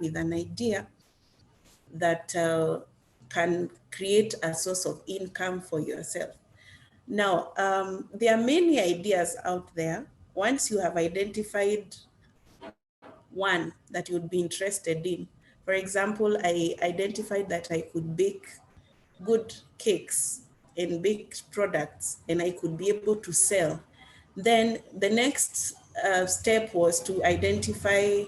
with an idea that can create a source of income for yourself. Now, there are many ideas out there. Once you have identified one that you would be interested in, for example, I identified that I could bake good cakes and baked products and I could be able to sell. Then the next step was to identify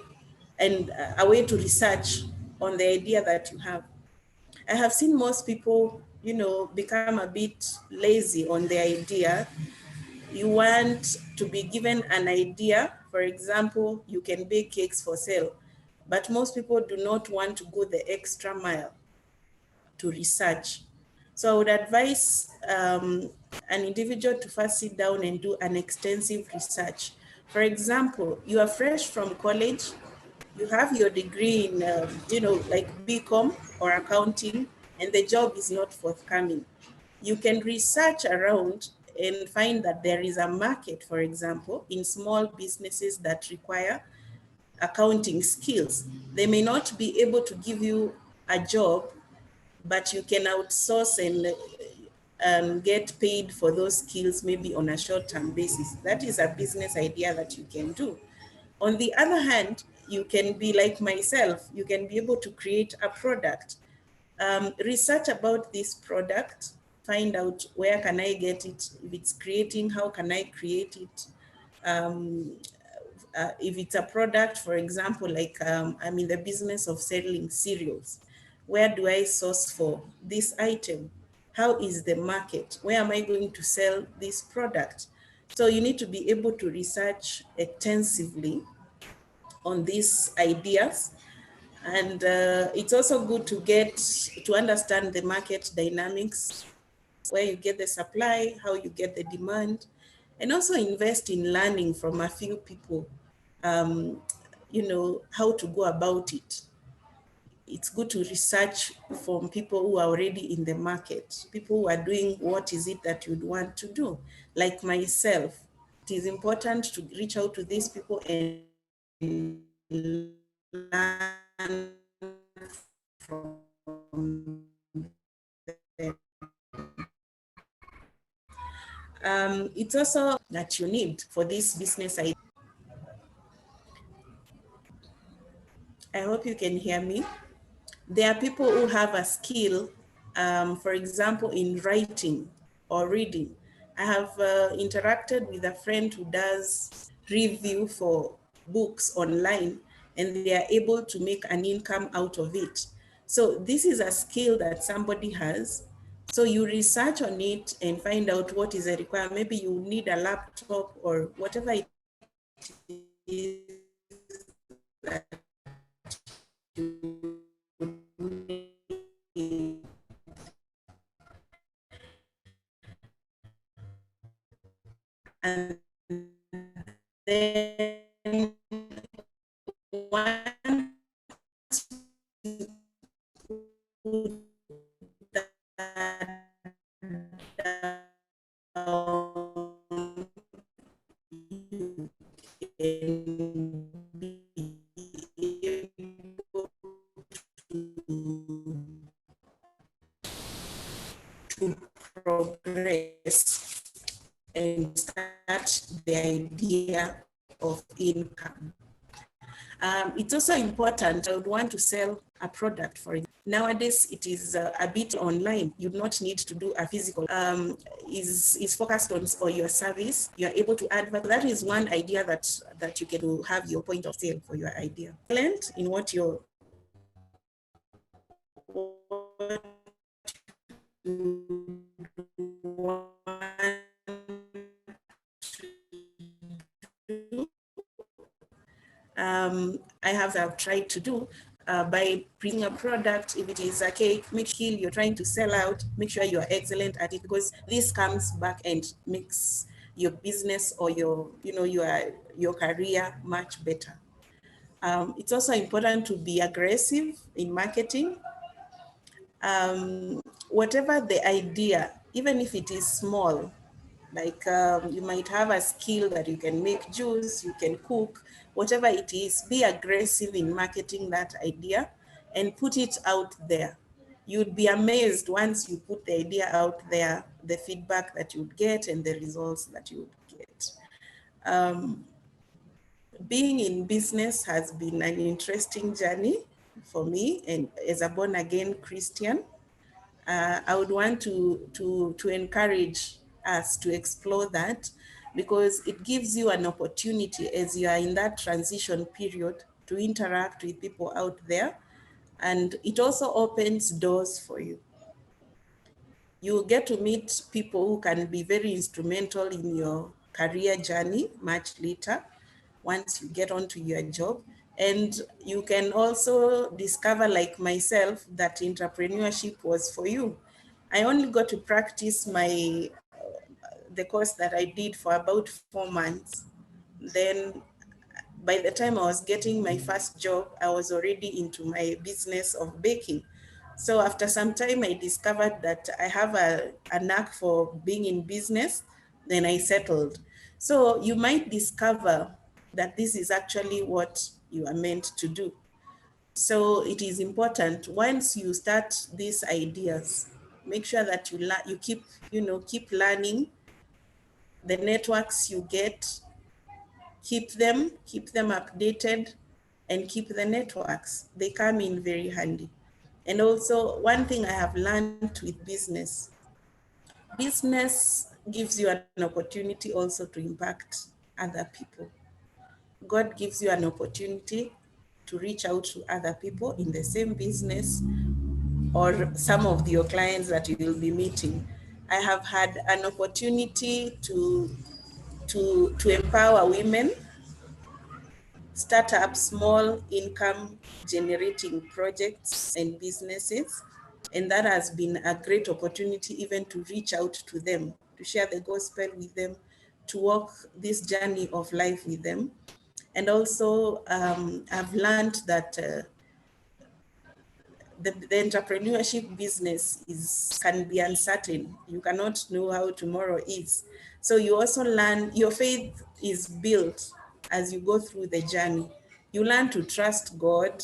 and a way to research on the idea that you have. I have seen most people, become a bit lazy on the idea. You want to be given an idea. For example, you can bake cakes for sale, but most people do not want to go the extra mile to research. So I would advise an individual to first sit down and do an extensive research. For example, you are fresh from college, you have your degree in, like BCom or accounting, and the job is not forthcoming. You can research around and find that there is a market, for example, in small businesses that require accounting skills. They may not be able to give you a job, but you can outsource and get paid for those skills maybe on a short-term basis. That is a business idea that you can do. On the other hand, you can be like myself, you can be able to create a product. Research about this product, find out where can I get it, if it's creating, how can I create it? If it's a product, for example, like I'm in the business of selling cereals, where do I source for this item? How is the market? Where am I going to sell this product? So you need to be able to research extensively on these ideas. And it's also good to understand the market dynamics, where you get the supply, how you get the demand, and also invest in learning from a few people, how to go about it. It's good to research from people who are already in the market, people who are doing what is it that you'd want to do. Like myself, it is important to reach out to these people and learn from them. It's also that you need for this business idea. I hope you can hear me. There are people who have a skill, for example, in writing or reading. I have interacted with a friend who does review for books online, and they are able to make an income out of it. So this is a skill that somebody has. So you research on it and find out what is a requirement. Maybe you need a laptop or whatever it is that you need. And then once you put that down, you can be able to progress and start the idea of income. It's also important, I would want to sell a product, for example. Nowadays, it is a bit online. You do not need to do a physical, is focused on your service. You're able to advertise. That is one idea that you can have your point of sale for your idea. Talent in what you I've tried to do by bringing a product. If it is a cake, make sure you're trying to sell out, make sure you're excellent at it, because this comes back and makes your business or your career much better. It's also important to be aggressive in marketing. Whatever the idea, even if it is small, like you might have a skill that you can make juice, you can cook, whatever it is, be aggressive in marketing that idea and put it out there. You'd be amazed once you put the idea out there, the feedback that you'd get and the results that you would get. Being in business has been an interesting journey for me, and as a born again Christian, I would want to encourage us to explore that, because it gives you an opportunity as you are in that transition period to interact with people out there, and it also opens doors for you. You get to meet people who can be very instrumental in your career journey much later once you get onto your job. And you can also discover, like myself, that entrepreneurship was for you. I only got to practice the course that I did for about 4 months. Then by the time I was getting my first job, I was already into my business of baking. So after some time, I discovered that I have a knack for being in business. Then I settled. So you might discover that this is actually what you are meant to do. So it is important, once you start these ideas, make sure that you keep learning the networks you get, keep them updated, and keep the networks. They come in very handy. And also, one thing I have learned with business gives you an opportunity also to impact other people. God gives you an opportunity to reach out to other people in the same business, or some of your clients that you will be meeting. I have had an opportunity to empower women, start up small income generating projects and businesses. And that has been a great opportunity even to reach out to them, to share the gospel with them, to walk this journey of life with them. And also, I've learned that the entrepreneurship business can be uncertain. You cannot know how tomorrow is. So you also learn, your faith is built as you go through the journey. You learn to trust God.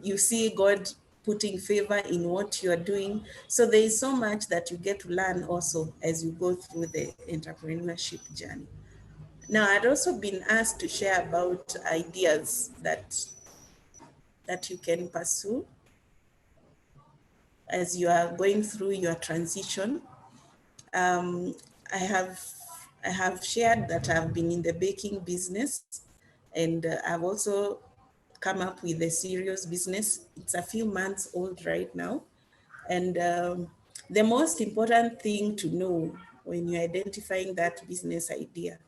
You see God putting favor in what you're doing. So there is so much that you get to learn also as you go through the entrepreneurship journey. Now, I'd also been asked to share about ideas that you can pursue as you are going through your transition. I have shared that I've been in the baking business, and I've also come up with a serious business. It's a few months old right now. And the most important thing to know when you're identifying that business idea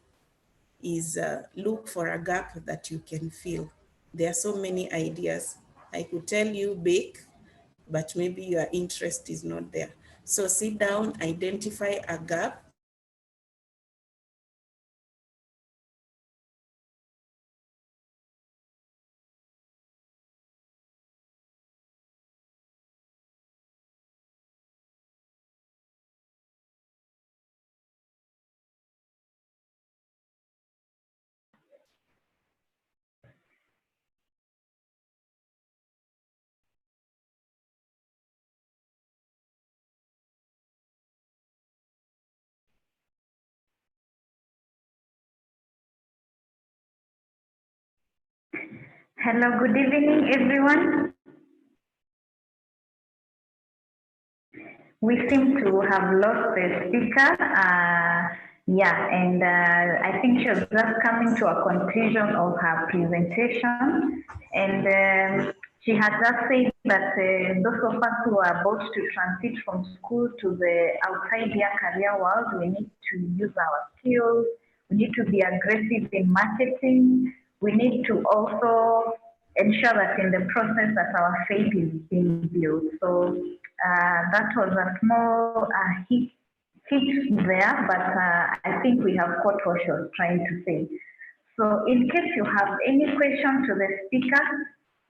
is look for a gap that you can fill. There are so many ideas. I could tell you bake, but maybe your interest is not there. So sit down, identify a gap. Hello, good evening, everyone. We seem to have lost the speaker. And I think she was just coming to a conclusion of her presentation. And she had just said that those of us who are about to transit from school to the outside their career world, we need to use our skills. We need to be aggressive in marketing. We need to also ensure that in the process that our faith is being built. So that was a small hit there, but I think we have caught what she was trying to say. So in case you have any question to the speaker,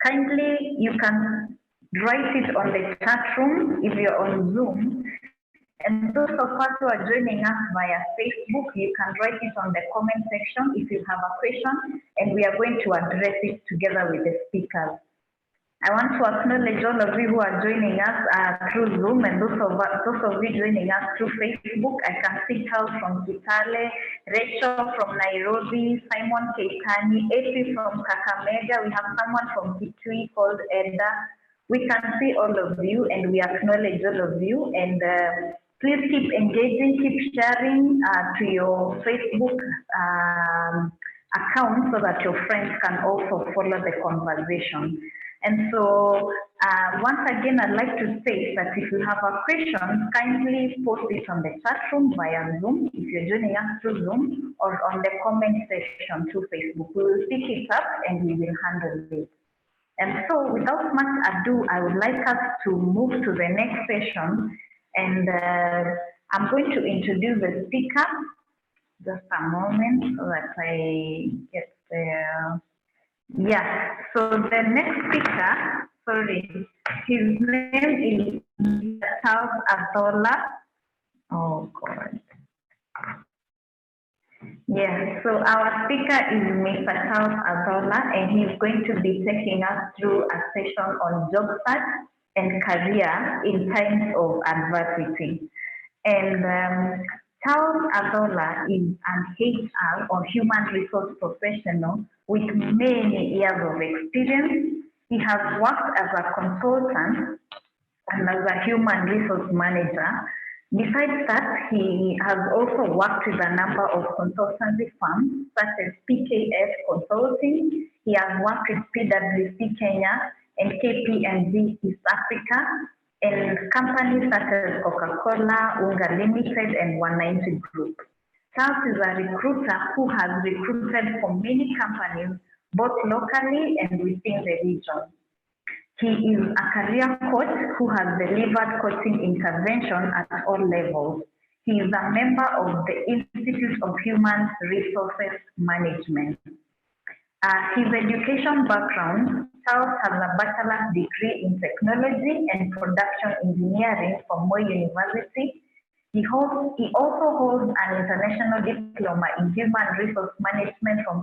kindly you can write it on the chat room if you're on Zoom. And those of us who are joining us via Facebook, you can write it on the comment section if you have a question, and we are going to address it together with the speakers. I want to acknowledge all of you who are joining us through Zoom, and those of you joining us through Facebook. I can see Charles from Kitale, Rachel from Nairobi, Simon Keitani, AP from Kakamega. We have someone from Kitui called Edda. We can see all of you, and we acknowledge all of you. And please keep engaging, keep sharing to your Facebook account so that your friends can also follow the conversation. And so once again, I'd like to say that if you have a question, kindly post it on the chat room via Zoom, if you're joining us through Zoom, or on the comment section through Facebook. We will pick it up and we will handle it. And so without much ado, I would like us to move to the next session. And I'm going to introduce the speaker. Just a moment so that I get there. Yeah, so the next speaker, sorry, his name is Charles Athola. Oh, God. Yeah, so our speaker is Mr. Charles Athola, and he's going to be taking us through a session on job search and career in times of adversity. And Charles Athola is an HR or human resource professional with many years of experience. He has worked as a consultant and as a human resource manager. Besides that, he has also worked with a number of consultancy firms such as PKF Consulting. He has worked with PwC Kenya and KPMG East Africa, and companies such as Coca-Cola, Unga Limited, and 190 Group. Charles is a recruiter who has recruited for many companies, both locally and within the region. He is a career coach who has delivered coaching intervention at all levels. He is a member of the Institute of Human Resources Management. His education background, Charles has a bachelor's degree in technology and production engineering from Moi University. He also holds an international diploma in human resource management from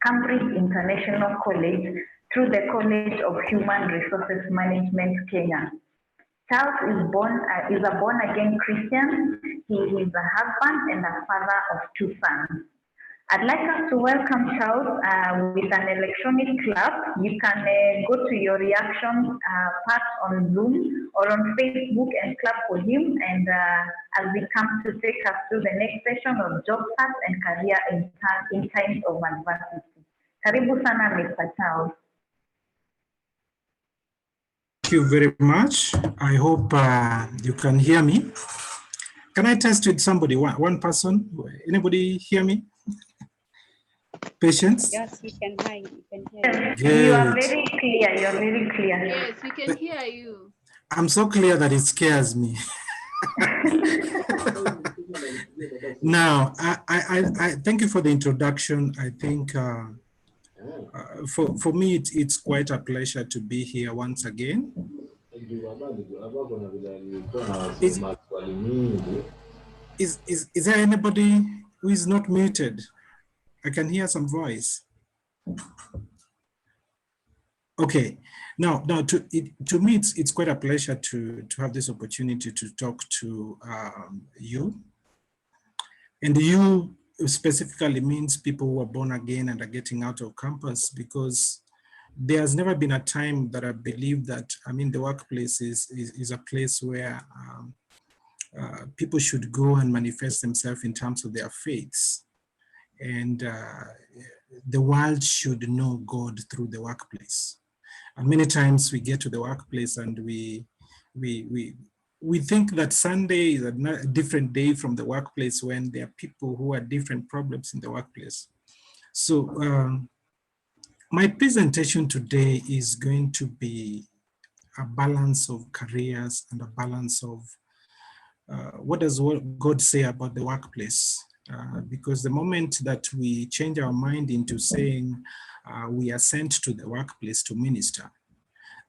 Cambridge International College through the College of Human Resources Management, Kenya. Charles is a born-again Christian. He is a husband and a father of 2 sons. I'd like us to welcome Charles with an electronic clap. You can go to your reaction part on Zoom or on Facebook and clap for him. And as we come to take us through the next session of job search and career in times of adversity. Karibu sana, Mr. Charles. Thank you very much. I hope you can hear me. Can I test with somebody, one person? Anybody hear me? Patience? Yes, we can hear you. You are very clear. You're very clear. Yes, we can hear you. I'm so clear that it scares me. Now, I thank you for the introduction. I think for me, it's quite a pleasure to be here once again. Is there anybody who is not muted? I can hear some voice. Okay. Now to me, it's quite a pleasure to have this opportunity to talk to you. And you specifically means people who are born again and are getting out of campus, because there's never been a time that I believe that, the workplace is a place where people should go and manifest themselves in terms of their faiths. And the world should know God through the workplace. And many times we get to the workplace and we think that Sunday is a different day from the workplace, when there are people who have different problems in the workplace. So my presentation today is going to be a balance of careers and a balance of what does God say about the workplace? Because the moment that we change our mind into saying we are sent to the workplace to minister,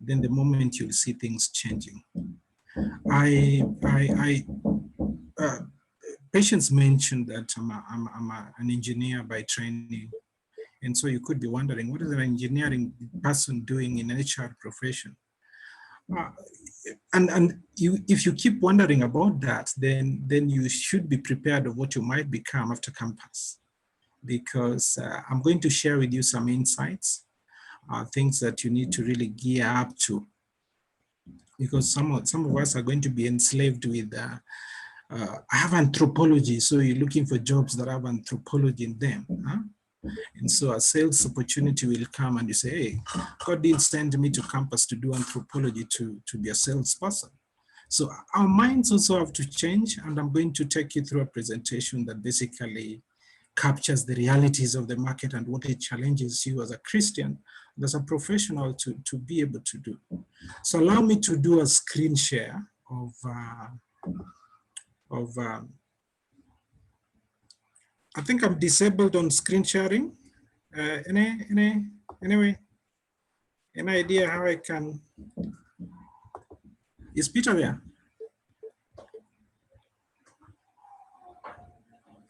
then the moment you'll see things changing. I Patience mentioned that I'm an engineer by training. And so you could be wondering, what is an engineering person doing in an HR profession? And if you keep wondering about that, then you should be prepared of what you might become after campus. Because I'm going to share with you some insights, things that you need to really gear up to. Because some of us are going to be enslaved with, I have anthropology, so you're looking for jobs that have anthropology in them. Huh? And so a sales opportunity will come and you say, hey, God didn't send me to campus to do anthropology to be a salesperson. So our minds also have to change, and I'm going to take you through a presentation that basically captures the realities of the market and what it challenges you as a Christian, as a professional to be able to do. So allow me to do a screen share of I think I'm disabled on screen sharing. Anyway, any idea how I can? Is Peter there?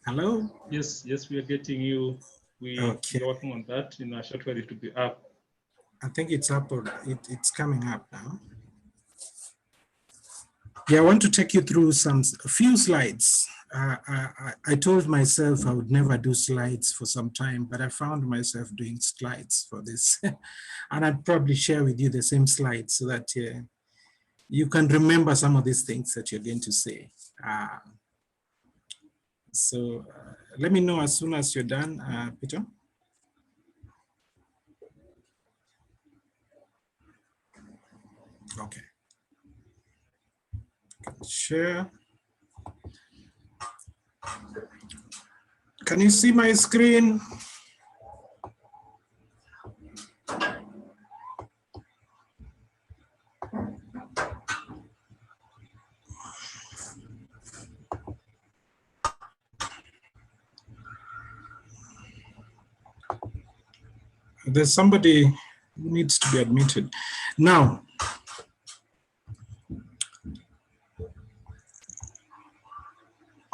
Hello? Yes, we are getting you. We're Okay. working on that. In a short while, it will be up. I think it's up, or it's coming up now. Yeah, I want to take you through a few slides. I told myself I would never do slides for some time, but I found myself doing slides for this. And I'd probably share with you the same slides so that you can remember some of these things that you're going to say. So let me know as soon as you're done, Peter. Okay. Share. Can you see my screen? There's somebody who needs to be admitted. Now,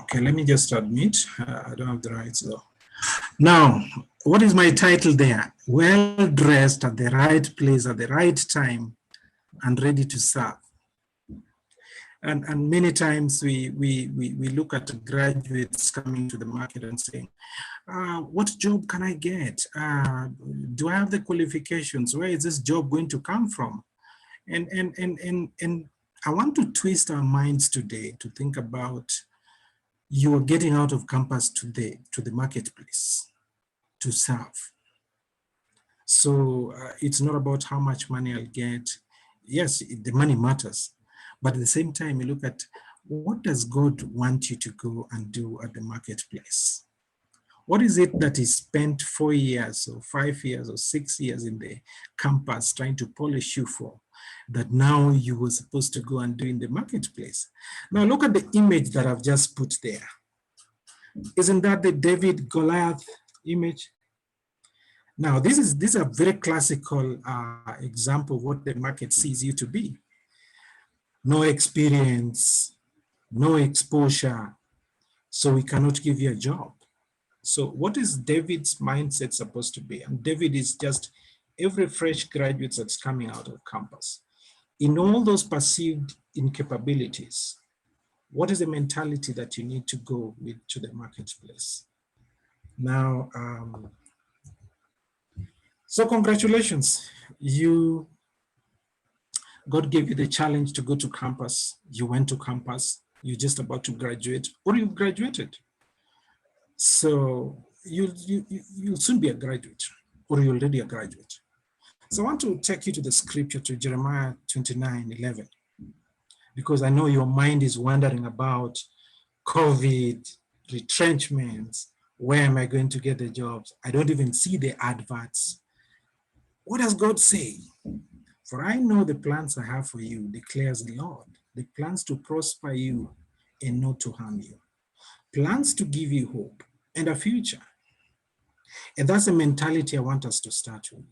okay, let me just admit. I don't have the rights though. Now, what is my title there? Well dressed at the right place at the right time and ready to serve. And many times we look at graduates coming to the market and saying, what job can I get? Do I have the qualifications? Where is this job going to come from? And I want to twist our minds today to think about you are getting out of campus today to the marketplace to serve. So it's not about how much money I'll get. Yes, the money matters. But at the same time, you look at what does God want you to go and do at the marketplace? What is it that is spent 4 years or 5 years or 6 years in the campus trying to polish you for that now you were supposed to go and do in the marketplace? Now look at the image that I've just put there. Isn't that the David Goliath image? Now this is a very classical example of what the market sees you to be. No experience, no exposure, so we cannot give you a job. So what is David's mindset supposed to be? And David is just every fresh graduate that's coming out of campus. In all those perceived incapabilities, what is the mentality that you need to go with to the marketplace? Now, so congratulations. God gave you the challenge to go to campus. You went to campus, you're just about to graduate, or you've graduated. So you'll soon be a graduate, or you're already a graduate. So I want to take you to the scripture, to Jeremiah 29:11, because I know your mind is wondering about COVID, retrenchments, where am I going to get the jobs? I don't even see the adverts. What does God say? For I know the plans I have for you, declares the Lord, the plans to prosper you and not to harm you, plans to give you hope and a future. And that's the mentality I want us to start with.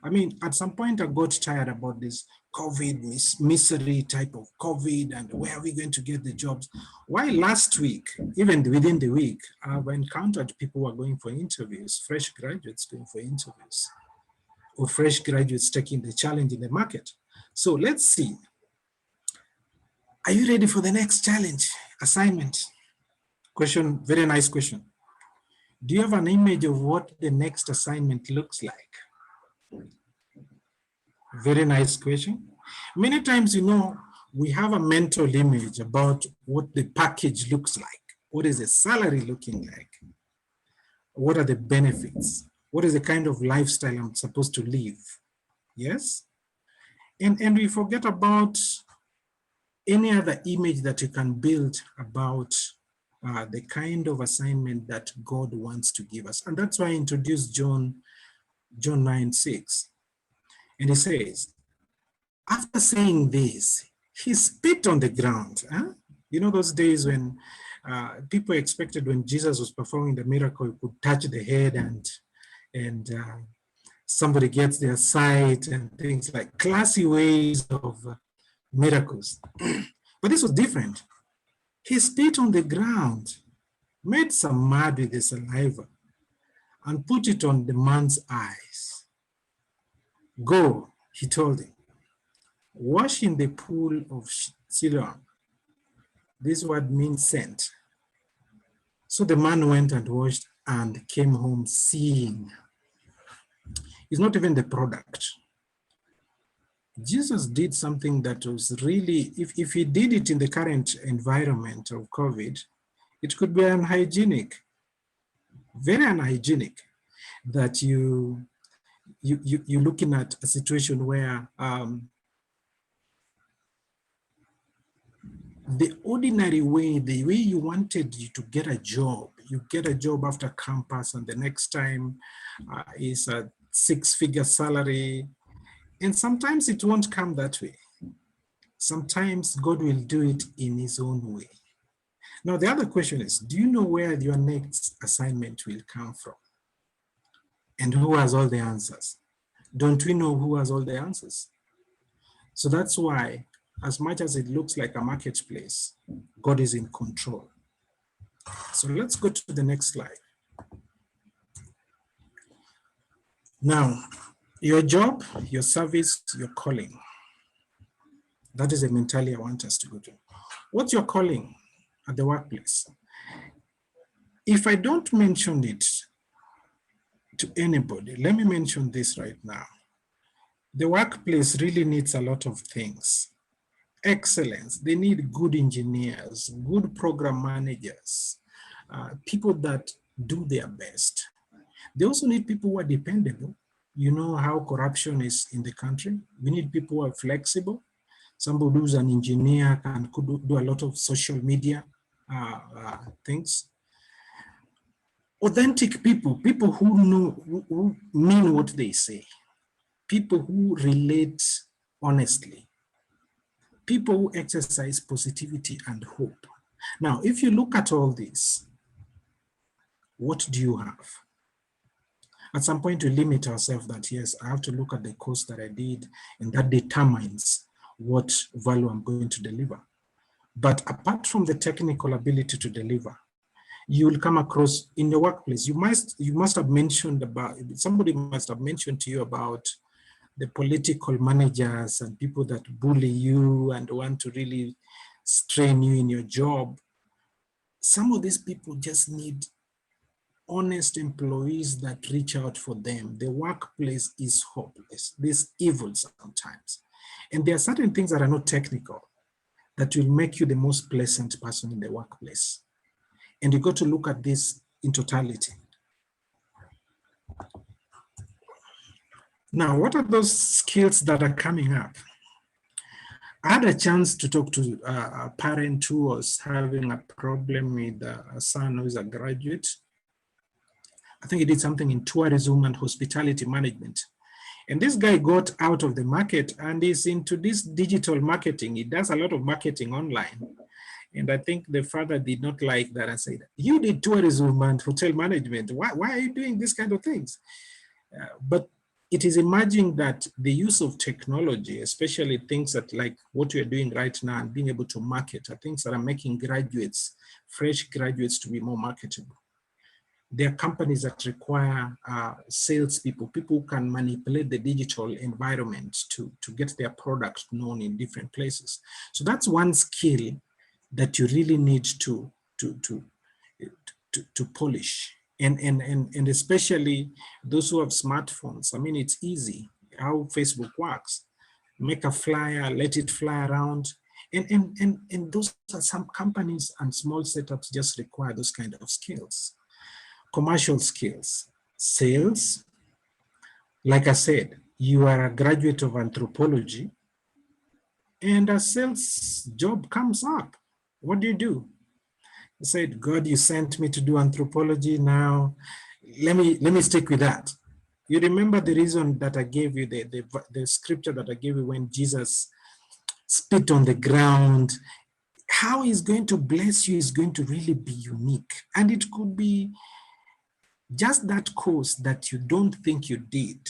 I mean, at some point I got tired about this COVID misery type of COVID and where are we going to get the jobs? Why last week, even within the week, I've encountered people who are going for interviews, fresh graduates going for interviews, or fresh graduates taking the challenge in the market. So let's see. Are you ready for the next challenge, assignment? Question, very nice question. Do you have an image of what the next assignment looks like? Very nice question. Many times, you know, we have a mental image about what the package looks like. What is the salary looking like? What are the benefits? What is the kind of lifestyle I'm supposed to live? Yes? And we forget about any other image that you can build about the kind of assignment that God wants to give us. And that's why I introduced John 9:6. And he says, after saying this, he spit on the ground. Huh? You know those days when people expected when Jesus was performing the miracle, he could touch the head and somebody gets their sight and things like classy ways of miracles. But this was different. He spit on the ground, made some mud with the saliva, and put it on the man's eyes. Go, he told him, wash in the pool of Siloam. This word means sent. So the man went and washed and came home seeing. It's not even the product. Jesus did something that was really, if he did it in the current environment of COVID, it could be unhygienic, very unhygienic, that you're looking at a situation where the ordinary way, the way you wanted you to get a job, you get a job after campus and the next time is a 6-figure salary. And sometimes it won't come that way. Sometimes God will do it in his own way. Now, the other question is, do you know where your next assignment will come from? And who has all the answers? Don't we know who has all the answers? So that's why, as much as it looks like a marketplace, God is in control. So let's go to the next slide. Now, your job, your service, your calling. That is the mentality I want us to go to. What's your calling at the workplace? If I don't mention it to anybody, let me mention this right now. The workplace really needs a lot of things. Excellence, they need good engineers, good program managers, people that do their best. They also need people who are dependable. You know how corruption is in the country. We need people who are flexible. Somebody who's an engineer and could do a lot of social media things. Authentic people, people who know, who mean what they say. People who relate honestly. People who exercise positivity and hope. Now, if you look at all this, what do you have? At some point, we limit ourselves that, yes, I have to look at the course that I did, and that determines what value I'm going to deliver. But apart from the technical ability to deliver, you will come across in your workplace. You must have mentioned about, somebody must have mentioned to you about the political managers and people that bully you and want to really strain you in your job. Some of these people just need honest employees that reach out for them. The workplace is hopeless. There's evil sometimes. And there are certain things that are not technical that will make you the most pleasant person in the workplace. And you got to look at this in totality. Now, what are those skills that are coming up? I had a chance to talk to a parent who was having a problem with a son who is a graduate. I think he did something in tourism and hospitality management. And this guy got out of the market and is into this digital marketing. He does a lot of marketing online. And I think the father did not like that and said, you did tourism and hotel management. Why are you doing this kind of things? But it is emerging that the use of technology, especially things that like what we're doing right now and being able to market, are things that are making graduates, fresh graduates, to be more marketable. There are companies that require salespeople, people who can manipulate the digital environment to get their product known in different places. So that's one skill that you really need to polish. And especially those who have smartphones. I mean, it's easy how Facebook works. Make a flyer, let it fly around. And those are some companies and small setups just require those kind of skills. Commercial skills, sales. Like I said, you are a graduate of anthropology and a sales job comes up. What do? I said, God, you sent me to do anthropology. Now, let me stick with that. You remember the reason that I gave you, the scripture that I gave you when Jesus spit on the ground. How he's going to bless you is going to really be unique. And it could be just that course that you don't think you did.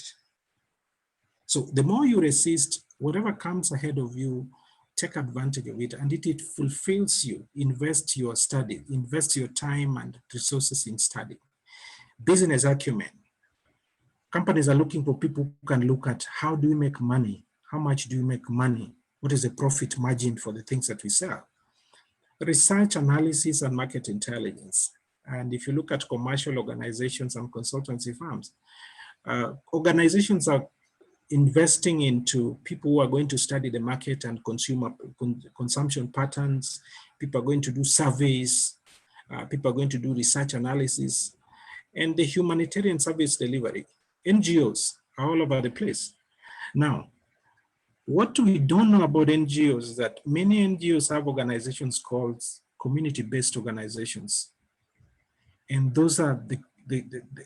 So the more you resist, whatever comes ahead of you, take advantage of it, and it fulfills you. Invest your study, invest your time and resources in study. Business acumen. Companies are looking for people who can look at how do we make money? How much do you make money? What is the profit margin for the things that we sell? Research, analysis, and market intelligence. And if you look at commercial organizations and consultancy firms, organizations are investing into people who are going to study the market and consumption patterns. People are going to do surveys. People are going to do research analysis. And the humanitarian service delivery. NGOs are all over the place. Now, what we don't know about NGOs is that many NGOs have organizations called community-based organizations. And those are the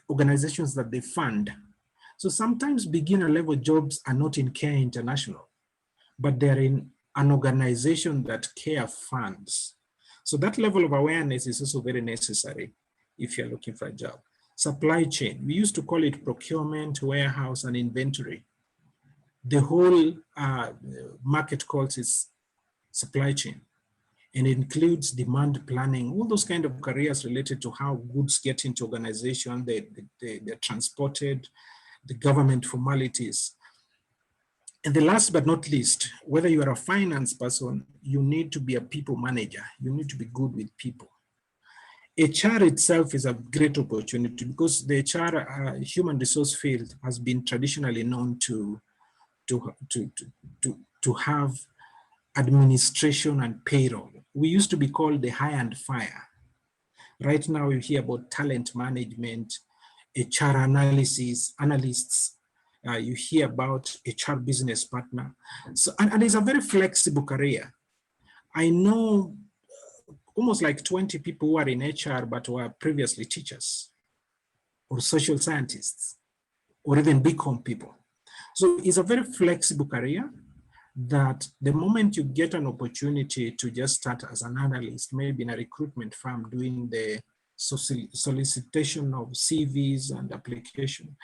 organizations that they fund. So sometimes beginner level jobs are not in CARE International, but they're in an organization that CARE funds. So that level of awareness is also very necessary if you're looking for a job. Supply chain, we used to call it procurement, warehouse, and inventory. The whole market calls it supply chain, and it includes demand planning, all those kind of careers related to how goods get into organization, they're transported, the government formalities. And the last but not least, whether you are a finance person, you need to be a people manager. You need to be good with people. HR itself is a great opportunity because the HR human resource field has been traditionally known to have administration and payroll. We used to be called the hire and fire. Right now you hear about talent management, HR analysis, analysts, you hear about HR business partner. So, and it's a very flexible career. I know almost like 20 people who are in HR but were previously teachers or social scientists or even BCom people. So it's a very flexible career that the moment you get an opportunity to just start as an analyst, maybe in a recruitment firm doing the solicitation of CVs and application,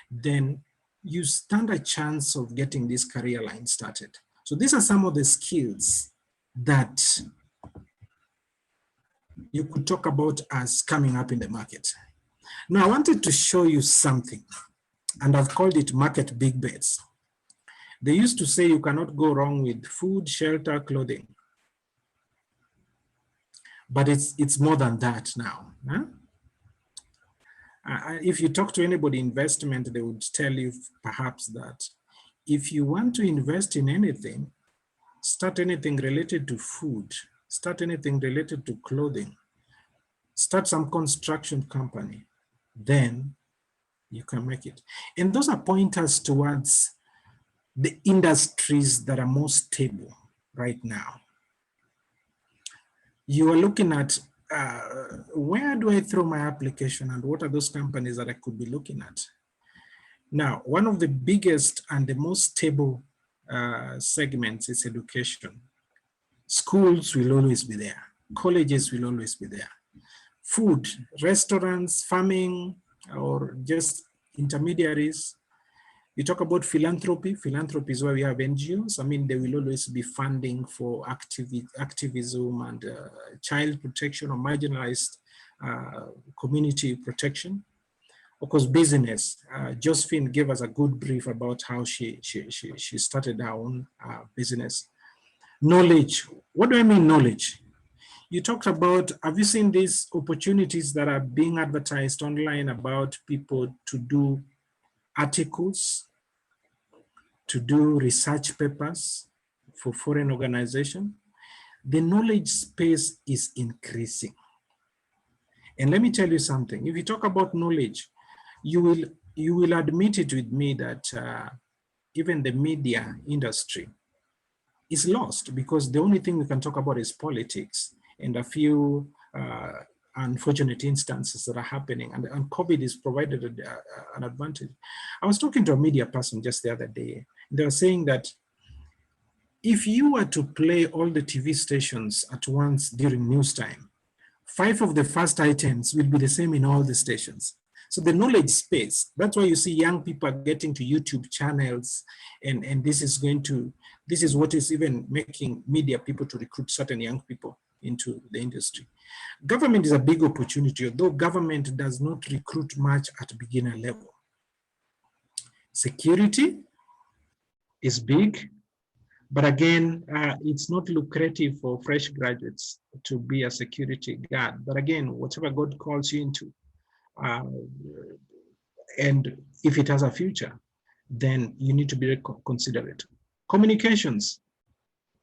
then you stand a chance of getting this career line started. So these are some of the skills that you could talk about as coming up in the market. Now I wanted to show you something, and I've called it market big bets. They used to say you cannot go wrong with food, shelter, clothing. But it's more than that now. Huh? If you talk to anybody investment, they would tell you perhaps that if you want to invest in anything, start anything related to food, start anything related to clothing, start some construction company, then you can make it. And those are pointers towards the industries that are most stable right now. You are looking at where do I throw my application and what are those companies that I could be looking at? Now, one of the biggest and the most stable segments is education. Schools will always be there. Colleges will always be there. Food, restaurants, farming, or just intermediaries, You talk about philanthropy. Philanthropy is where we have NGOs. I mean, there will always be funding for activism and child protection or marginalized community protection. Of course, business. Josephine gave us a good brief about how she started her own business. Knowledge. What do I mean knowledge? You talked about, have you seen these opportunities that are being advertised online about people to do articles, to do research papers for foreign organizations? The knowledge space is increasing. And let me tell you something. If you talk about knowledge, you will admit it with me that even the media industry is lost, because the only thing we can talk about is politics and a few unfortunate instances that are happening, and COVID has provided an advantage. I was talking to a media person just the other day. They were saying that if you were to play all the TV stations at once during news time, 5 of the first items will be the same in all the stations. So the knowledge space, that's why you see young people are getting to YouTube channels, and this is what is even making media people to recruit certain young people into the industry. Government is a big opportunity, although government does not recruit much at beginner level. Security is big, but again, it's not lucrative for fresh graduates to be a security guard. But again, whatever God calls you into, and if it has a future, then you need to be considerate. Communications.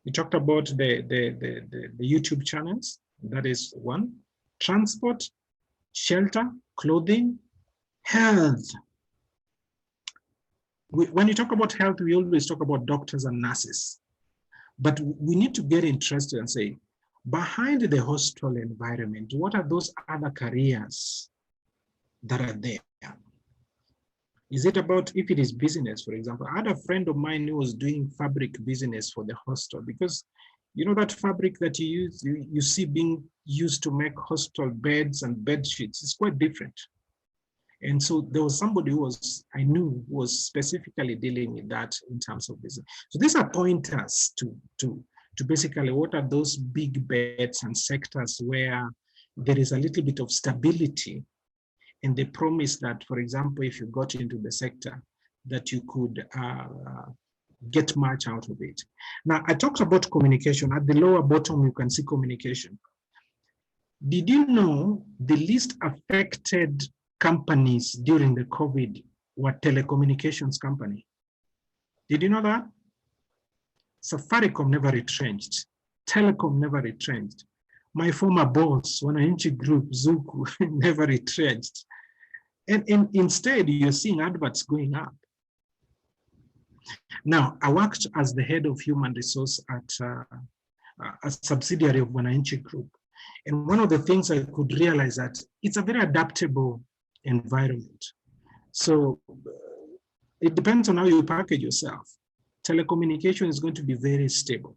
We talked about the YouTube channels. That is one. Transport, shelter, clothing, health. When you talk about health, we always talk about doctors and nurses. But we need to get interested and say, behind the hospital environment, what are those other careers that are there? Is it about, if it is business, for example? I had a friend of mine who was doing fabric business for the hostel, because you know that fabric that you see being used to make hostel beds and bed sheets is quite different. And so there was somebody who I knew was specifically dealing with that in terms of business. So these are pointers to basically what are those big bets and sectors where there is a little bit of stability, and they promise that, for example, if you got into the sector, that you could get much out of it. Now, I talked about communication. At the lower bottom, you can see communication. Did you know the least affected companies during the COVID were telecommunications company? Did you know that? Safaricom never retrenched. Telecom never retrenched. My former boss, Wananchi Group, Zuku, never retrenched. And instead, you're seeing adverts going up. Now, I worked as the head of human resource at a subsidiary of Wananchi Group. And one of the things I could realize that it's a very adaptable environment. So it depends on how you package yourself. Telecommunication is going to be very stable,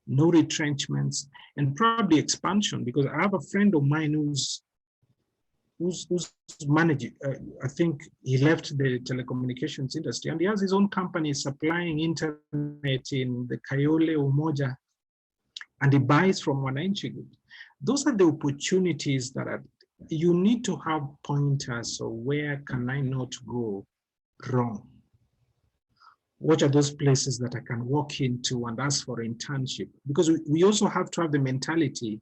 no retrenchments, and probably expansion, because I have a friend of mine who's managing, I think he left the telecommunications industry, and he has his own company supplying internet in the Kayole, Umoja, and he buys from Wananchi Group. Those are the opportunities that you need to have pointers of where can I not go wrong? What are those places that I can walk into and ask for internship? Because we also have to have the mentality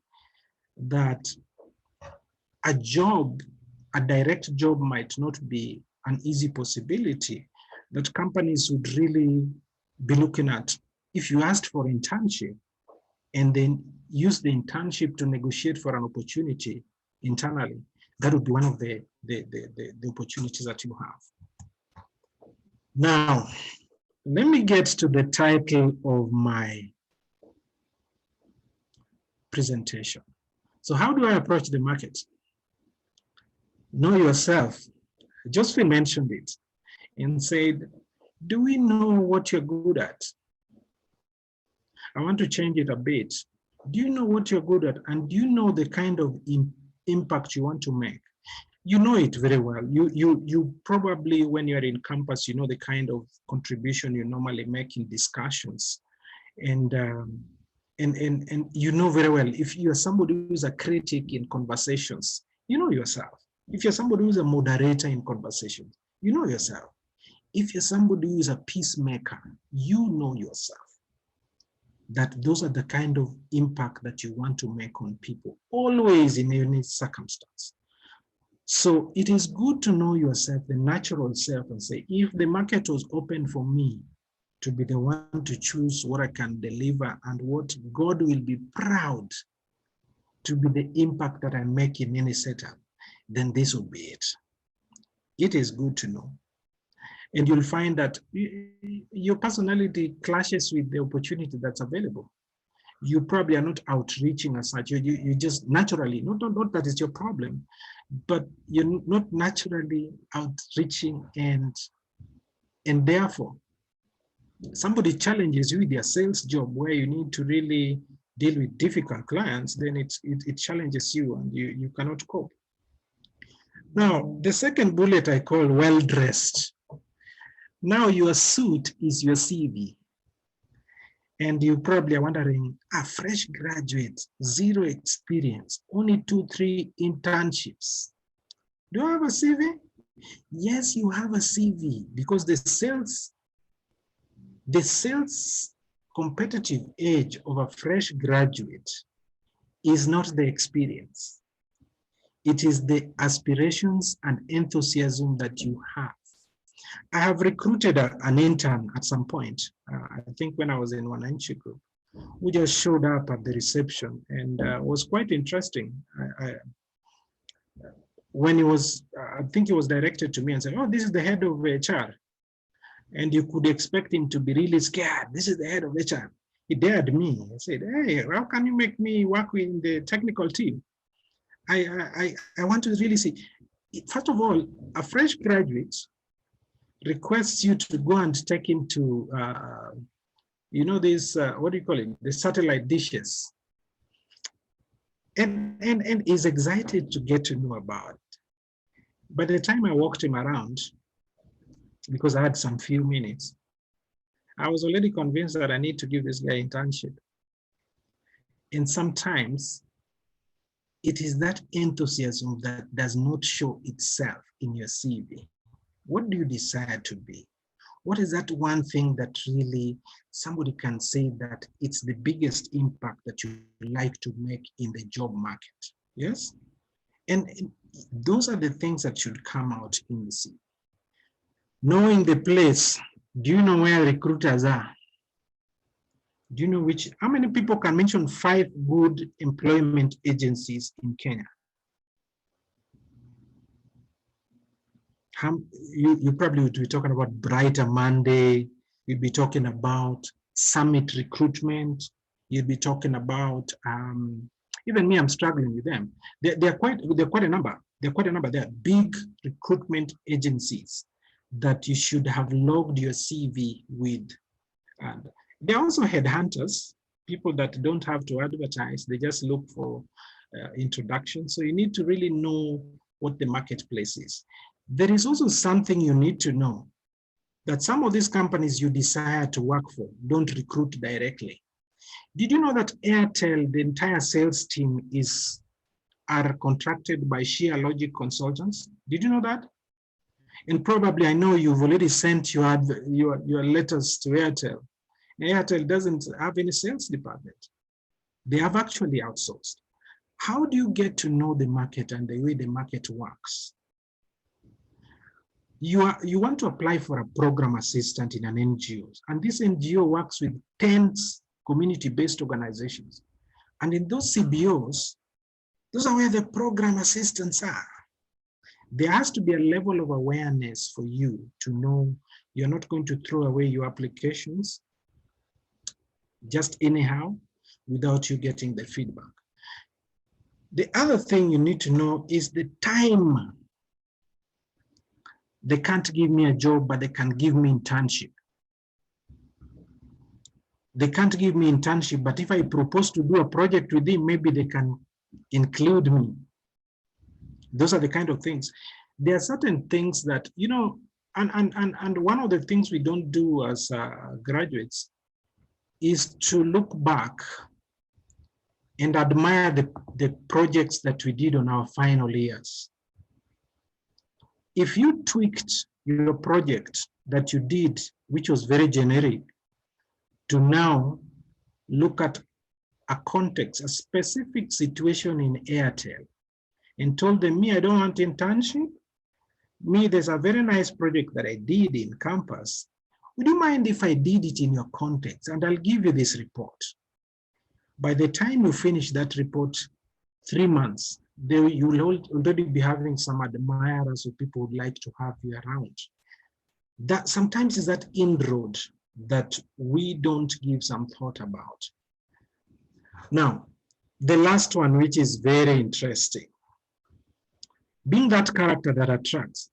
that a direct job might not be an easy possibility, that companies would really be looking at. If you asked for internship and then use the internship to negotiate for an opportunity internally, that would be one of the opportunities that you have. Now, let me get to the title of my presentation. So how do I approach the market? Know yourself. Josephine mentioned it and said, do we know what you're good at? I want to change it a bit. Do you know what you're good at? And do you know the kind of impact you want to make? You know it very well. You probably, when you're in campus, you know the kind of contribution you normally make in discussions, and you know very well if you're somebody who's a critic in conversations, you know yourself. If you're somebody who's a moderator in conversations, you know yourself. If you're somebody who's a peacemaker, you know yourself. That those are the kind of impact that you want to make on people, always in any circumstance. So it is good to know yourself, the natural self, and say, if the market was open for me to be the one to choose what I can deliver and what God will be proud to be the impact that I make in any setup, then this will be it. It is good to know. And you'll find that your personality clashes with the opportunity that's available. You probably are not outreaching as such. You just naturally, not that it's your problem, but you're not naturally outreaching, and therefore somebody challenges you with their sales job where you need to really deal with difficult clients, then it challenges you and you cannot cope. Now, the second bullet I call well-dressed. Now your suit is your CV. And you probably are wondering, a fresh graduate, 0 experience, only 2-3 internships. Do I have a CV? Yes, you have a CV, because the sales competitive edge of a fresh graduate is not the experience. It is the aspirations and enthusiasm that you have. I have recruited an intern at some point, I think when I was in Wananchi Group, who just showed up at the reception, and was quite interesting. When he was, I think he was directed to me and said, oh, this is the head of HR. And you could expect him to be really scared. This is the head of HR. He dared me. He said, hey, how can you make me work with the technical team? I want to really see. First of all, a fresh graduate requests you to go and take him to, you know, this, what do you call it? The satellite dishes. And is excited to get to know about it. By the time I walked him around, because I had some few minutes, I was already convinced that I need to give this guy internship. And sometimes it is that enthusiasm that does not show itself in your CV. What do you desire to be? What is that one thing that really somebody can say that it's the biggest impact that you like to make in the job market? Yes? And those are the things that should come out in the CV. Knowing the place, do you know where recruiters are? Do you know how many people can mention 5 good employment agencies in Kenya? You probably would be talking about Brighter Monday, you'd be talking about Summit Recruitment, you'd be talking about, even me, I'm struggling with them. They're quite a number. They're big recruitment agencies that you should have logged your CV with. And they're also headhunters, people that don't have to advertise, they just look for introduction. So you need to really know what the marketplace is. There is also something you need to know, that some of these companies you desire to work for don't recruit directly. Did you know that Airtel, the entire sales team are contracted by SheerLogic consultants? Did you know that? And probably I know you've already sent your letters to Airtel. Airtel doesn't have any sales department. They have actually outsourced. How do you get to know the market and the way the market works? You want to apply for a program assistant in an NGO, and this NGO works with 10 community-based organizations. And in those CBOs, those are where the program assistants are. There has to be a level of awareness for you to know you're not going to throw away your applications just anyhow without you getting the feedback. The other thing you need to know is the time. They can't give me a job, but they can give me internship. They can't give me internship, but if I propose to do a project with them, maybe they can include me. Those are the kind of things. There are certain things that, you know, and one of the things we don't do as graduates is to look back and admire the projects that we did on our final years. If you tweaked your project that you did, which was very generic, to now look at a context, a specific situation in Airtel, and told them, me, I don't want internship. Me, there's a very nice project that I did in campus. Would you mind if I did it in your context? And I'll give you this report. By the time you finish that report, 3 months, you will already be having some admirers or people who would like to have you around. That sometimes is that inroad that we don't give some thought about. Now, the last one, which is very interesting, being that character that attracts,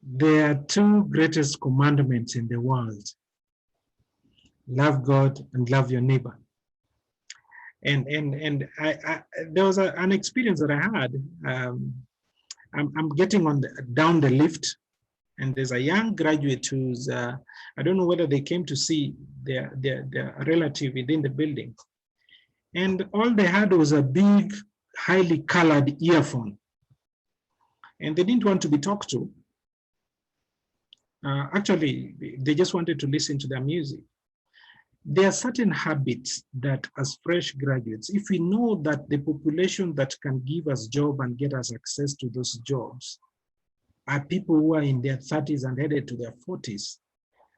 there are 2 greatest commandments in the world: love God and love your neighbor. And there was an experience that I had. I'm getting down the lift, and there's a young graduate who's I don't know whether they came to see their relative within the building, and all they had was a big, highly colored earphone, and they didn't want to be talked to. Actually, they just wanted to listen to their music. There are certain habits that as fresh graduates, if we know that the population that can give us job and get us access to those jobs are people who are in their 30s and headed to their 40s,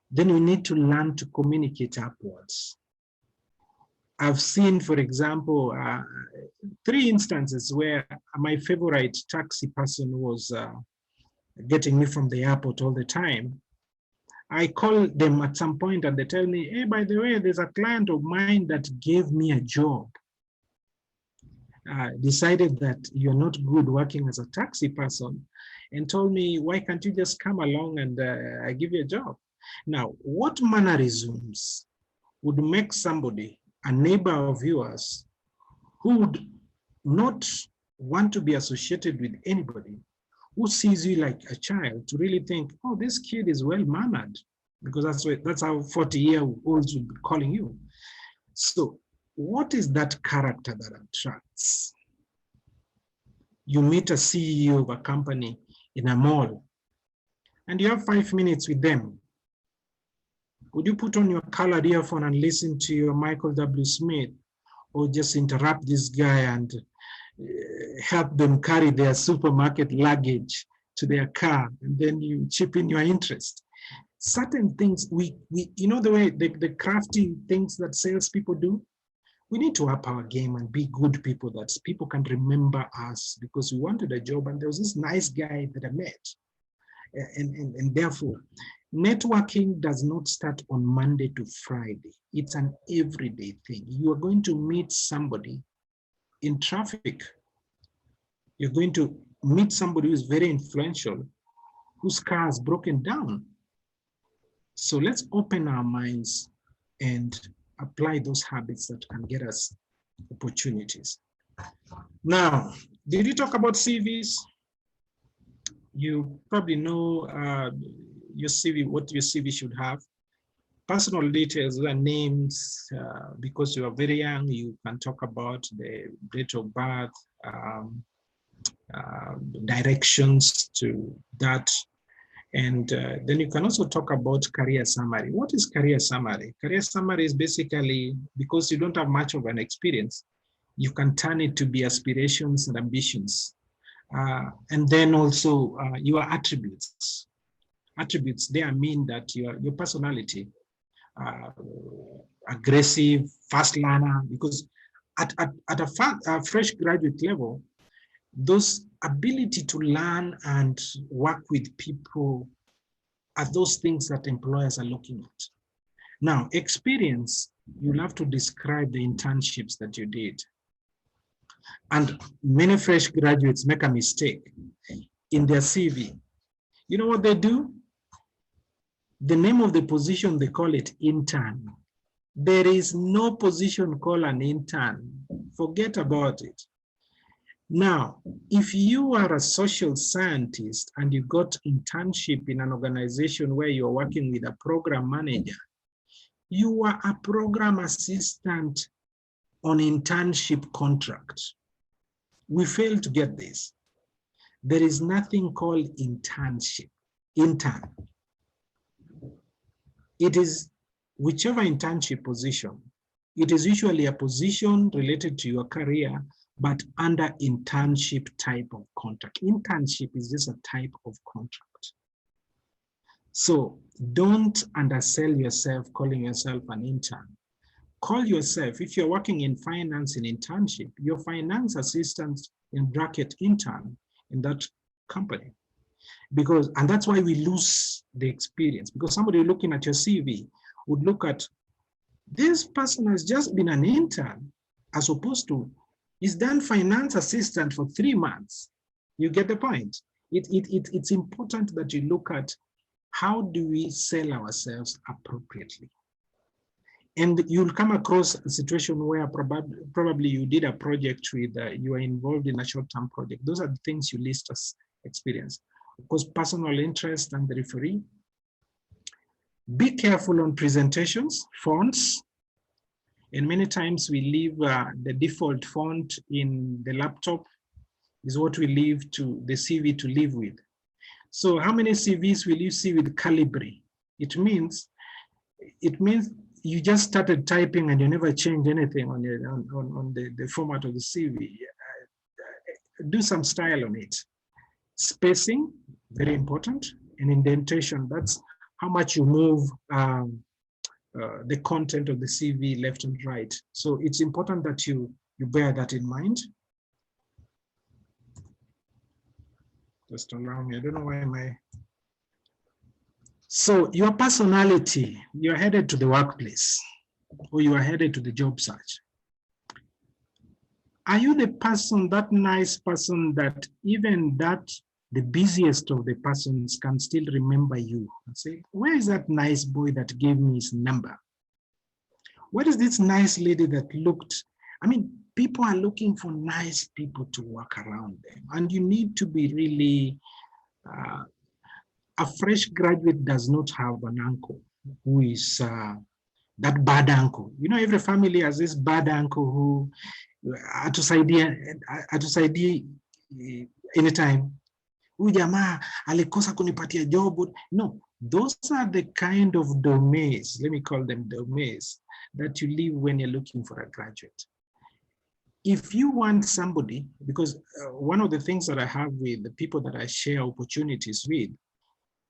then we need to learn to communicate upwards. I've seen, for example, 3 instances where my favorite taxi person was getting me from the airport all the time. I call them at some point and they tell me, hey, by the way, there's a client of mine that gave me a job. Decided that you're not good working as a taxi person and told me, why can't you just come along and I give you a job? Now, what mannerisms would make somebody, a neighbor of yours, who would not want to be associated with anybody, who sees you like a child, to really think, oh, this kid is well-mannered, because that's how 40-year-olds would be calling you. So what is that character that attracts? You meet a CEO of a company in a mall, and you have 5 minutes with them. Would you put on your colored earphone and listen to your Michael W. Smith, or just interrupt this guy and help them carry their supermarket luggage to their car, and then you chip in your interest? Certain things, you know, the way the crafty things that salespeople do, we need to up our game and be good people that people can remember us because we wanted a job and there was this nice guy that I met. And therefore, networking does not start on Monday to Friday. It's an everyday thing. You are going to meet somebody in traffic. You're going to meet somebody who is very influential, whose car is broken down. So let's open our minds and apply those habits that can get us opportunities. Now, did you talk about CVs? You probably know your CV, what your CV should have. Personal details, the names, because you are very young, you can talk about the date of birth, directions to that. And then you can also talk about career summary. What is career summary? Career summary is basically, because you don't have much of an experience, you can turn it to be aspirations and ambitions. And then also your attributes. Attributes there mean that your personality, aggressive, fast learner, because at a fresh graduate level, those ability to learn and work with people are those things that employers are looking at. Now, experience, you'll have to describe the internships that you did. And many fresh graduates make a mistake in their CV. You know what they do? The name of the position, they call it intern. There is no position called an intern. Forget about it. Now, if you are a social scientist and you got internship in an organization where you're working with a program manager, you are a program assistant on internship contract. We fail to get this. There is nothing called internship, intern. It is whichever internship position. It is usually a position related to your career, but under internship type of contract. Internship is just a type of contract. So don't undersell yourself calling yourself an intern. Call yourself, if you're working in finance in internship, your finance assistant in bracket intern in that company. Because, and that's why we lose the experience, because somebody looking at your CV would look at, this person has just been an intern, as opposed to, he's done finance assistant for 3 months. You get the point? It's important that you look at how do we sell ourselves appropriately. And you'll come across a situation where probably you did a project with, you are involved in a short-term project. Those are the things you list as experience. Of course, personal interest and the referee. Be careful on presentations, fonts. And many times we leave the default font in the laptop is what we leave to the CV to live with. So how many CVs will you see with Calibri? It means you just started typing and you never changed anything on the format of the CV. Do some style on it. Spacing, very important, and indentation. That's how much you move the content of the CV left and right. So it's important that you bear that in mind. Just allow me, I don't know why my... So your personality, you're headed to the workplace or you are headed to the job search. Are you the person, that nice person that even that the busiest of the persons can still remember you and say, where is that nice boy that gave me his number? What is this nice lady that looked? I mean, people are looking for nice people to work around them. And you need to be really, a fresh graduate does not have an uncle who is that bad uncle. You know, every family has this bad uncle who atusaidia anytime. Huyu jamaa alikosa kunipatia job. No, those are the kind of domains, let me call them domains, that you leave when you're looking for a graduate. If you want somebody, because one of the things that I have with the people that I share opportunities with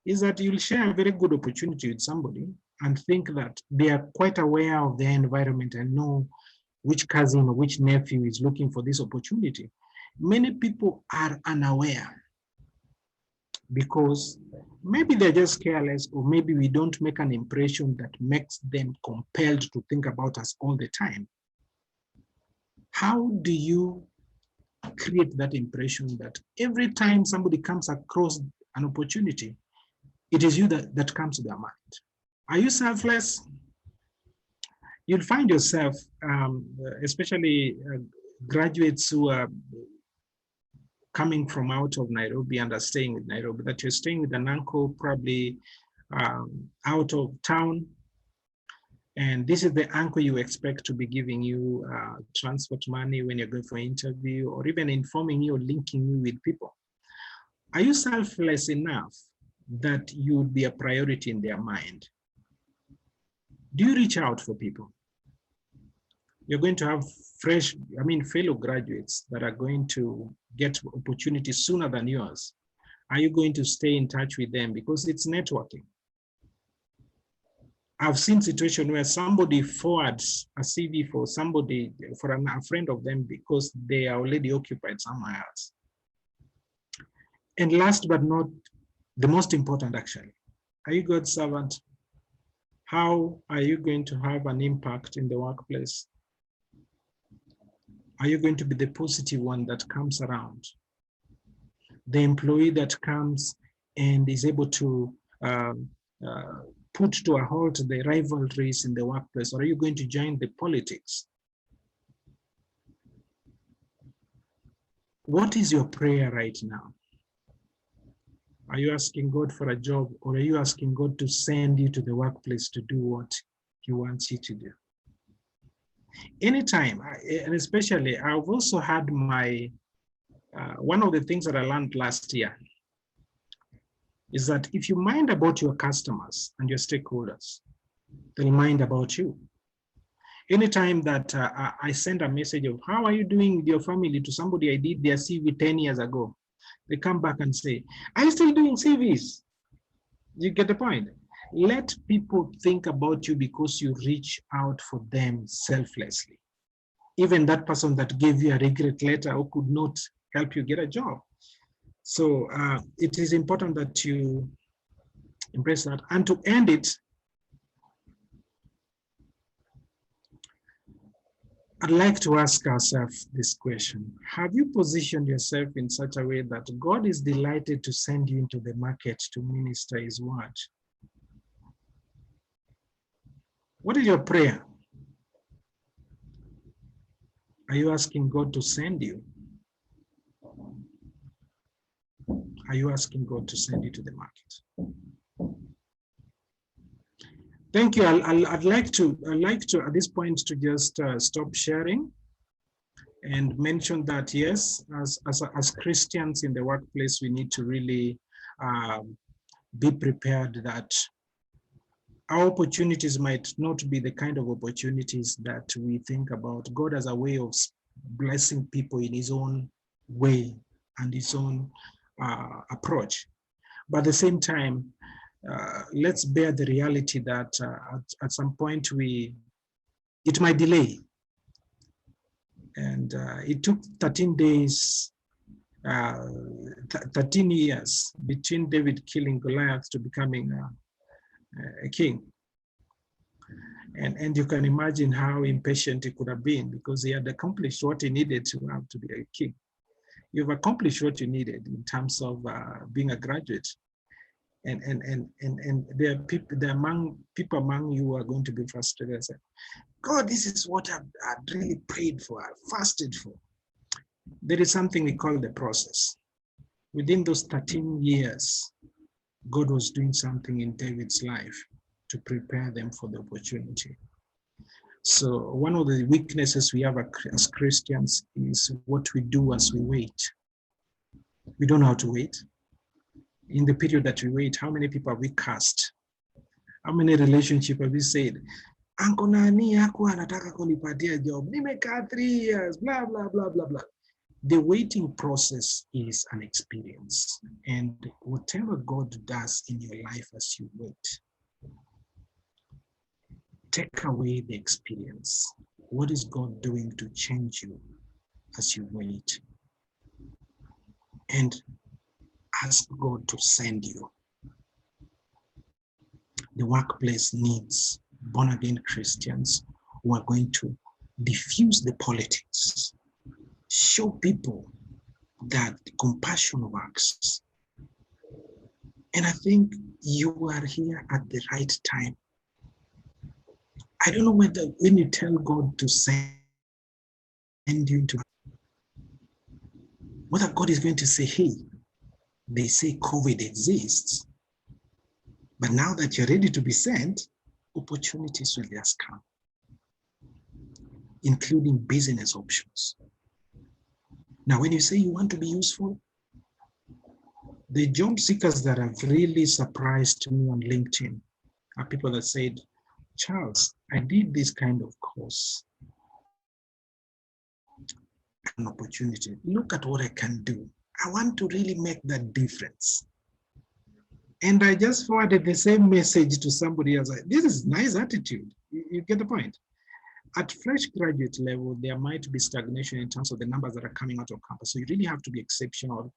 is that you'll share a very good opportunity with somebody and think that they are quite aware of their environment and know which cousin or which nephew is looking for this opportunity. Many people are unaware because maybe they're just careless, or maybe we don't make an impression that makes them compelled to think about us all the time. How do you create that impression that every time somebody comes across an opportunity, it is you that comes to their mind? Are you selfless? You'll find yourself, especially graduates who are coming from out of Nairobi and are staying in Nairobi, that you're staying with an uncle probably out of town. And this is the uncle you expect to be giving you transport money when you're going for an interview, or even informing you or linking you with people. Are you selfless enough that you would be a priority in their mind? Do you reach out for people? You're going to have fellow graduates that are going to get opportunities sooner than yours. Are you going to stay in touch with them? Because it's networking. I've seen situations where somebody forwards a CV for somebody, for a friend of them, because they are already occupied somewhere else. And last but not the most important, actually, are you God's servant? How are you going to have an impact in the workplace? Are you going to be the positive one that comes around? The employee that comes and is able to put to a halt the rivalries in the workplace, or are you going to join the politics? What is your prayer right now? Are you asking God for a job, or are you asking God to send you to the workplace to do what He wants you to do? Anytime, and especially, I've also had my, one of the things that I learned last year is that if you mind about your customers and your stakeholders, they'll mind about you. Anytime that I send a message of how are you doing with your family to somebody I did their CV 10 years ago, they come back and say, are you still doing CVs? You get the point? Let people think about you because you reach out for them selflessly. Even that person that gave you a regret letter or could not help you get a job. So it is important that you embrace that. And to end it, I'd like to ask ourselves this question. Have you positioned yourself in such a way that God is delighted to send you into the market to minister His word? What is your prayer? Are you asking God to send you? Are you asking God to send you to the market? Thank you. I'd like to at this point to just stop sharing and mention that yes, as Christians in the workplace, we need to really be prepared that our opportunities might not be the kind of opportunities that we think about. God has a way of blessing people in His own way and His own approach. But at the same time, let's bear the reality that at some point it might delay. And it took 13 days, 13 years between David killing Goliath to becoming a king. And you can imagine how impatient he could have been because he had accomplished what he needed to have to be a king. You've accomplished what you needed in terms of being a graduate. And there are people among you who are going to be frustrated and say, God, this is what I've really prayed for, I fasted for. There is something we call the process. Within those 13 years, God was doing something in David's life to prepare them for the opportunity. So one of the weaknesses we have as Christians is what we do as we wait. We don't know how to wait. In the period that we wait, how many people have we cast? How many relationships have we said, Uncle Nani hakuwa anataka kunipatia job, nimekaa 3 years, blah, blah, blah, blah, blah. The waiting process is an experience. And whatever God does in your life as you wait, take away the experience. What is God doing to change you as you wait? And ask God to send you. The workplace needs born-again Christians who are going to diffuse the politics, show people that compassion works. And I think you are here at the right time. I don't know whether when you tell God to send you into, whether God is going to say, hey, they say COVID exists, but now that you're ready to be sent, opportunities will just come, including business options. Now, when you say you want to be useful, the job seekers that have really surprised me on LinkedIn are people that said, Charles, I did this kind of course. An opportunity. Look at what I can do. I want to really make that difference. And I just forwarded the same message to somebody else. This is nice attitude. You get the point. At fresh graduate level, there might be stagnation in terms of the numbers that are coming out of campus. So you really have to be exceptional,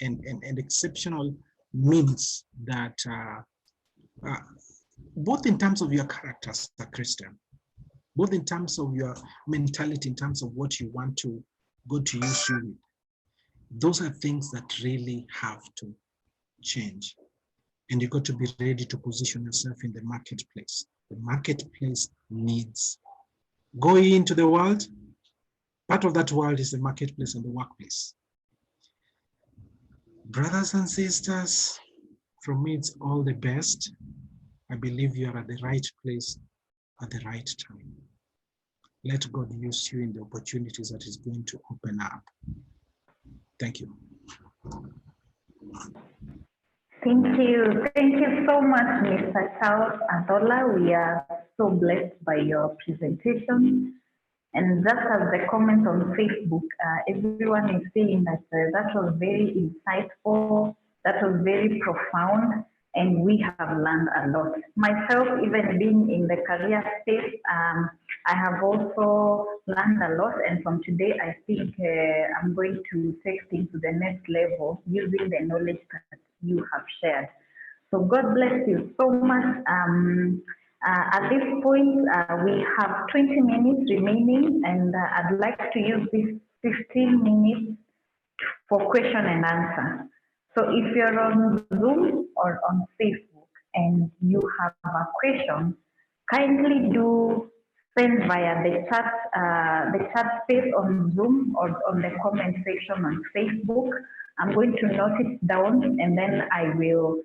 and exceptional means that both in terms of your character as a Christian, both in terms of your mentality, in terms of what you want to go to use you with. Those are things that really have to change. And you got to be ready to position yourself in the marketplace. The marketplace needs going into the world. Part of that world is the marketplace and the workplace. Brothers and sisters, from me, it's all the best. I believe you are at the right place at the right time. Let God use you in the opportunities that is going to open up. Thank you. Thank you. Thank you so much, Mr. Charles Adola. We are so blessed by your presentation. And just as the comment on Facebook, everyone is saying that that was very insightful, that was very profound, and we have learned a lot. Myself, even being in the career space, I have also learned a lot. And from today, I think I'm going to take things to the next level using the knowledge that you have shared. So God bless you so much. At this point, we have 20 minutes remaining, and I'd like to use this 15 minutes for question and answer. So if you're on Zoom or on Facebook and you have a question, kindly do send via the chat space on Zoom or on the comment section on Facebook. I'm going to note it down, and then we will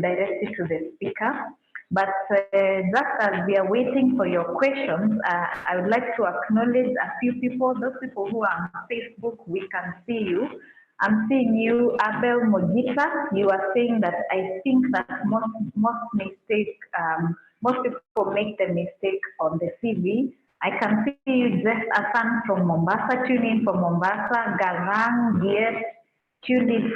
direct it to the speaker. But just as we are waiting for your questions, I would like to acknowledge a few people. Those people who are on Facebook, we can see you. I'm seeing you, Abel Mogita. You are saying that I think that most people make the mistake on the CV. I can see you, Jeff Asan from Mombasa, tune in from Mombasa, Garang, Giet, tuned in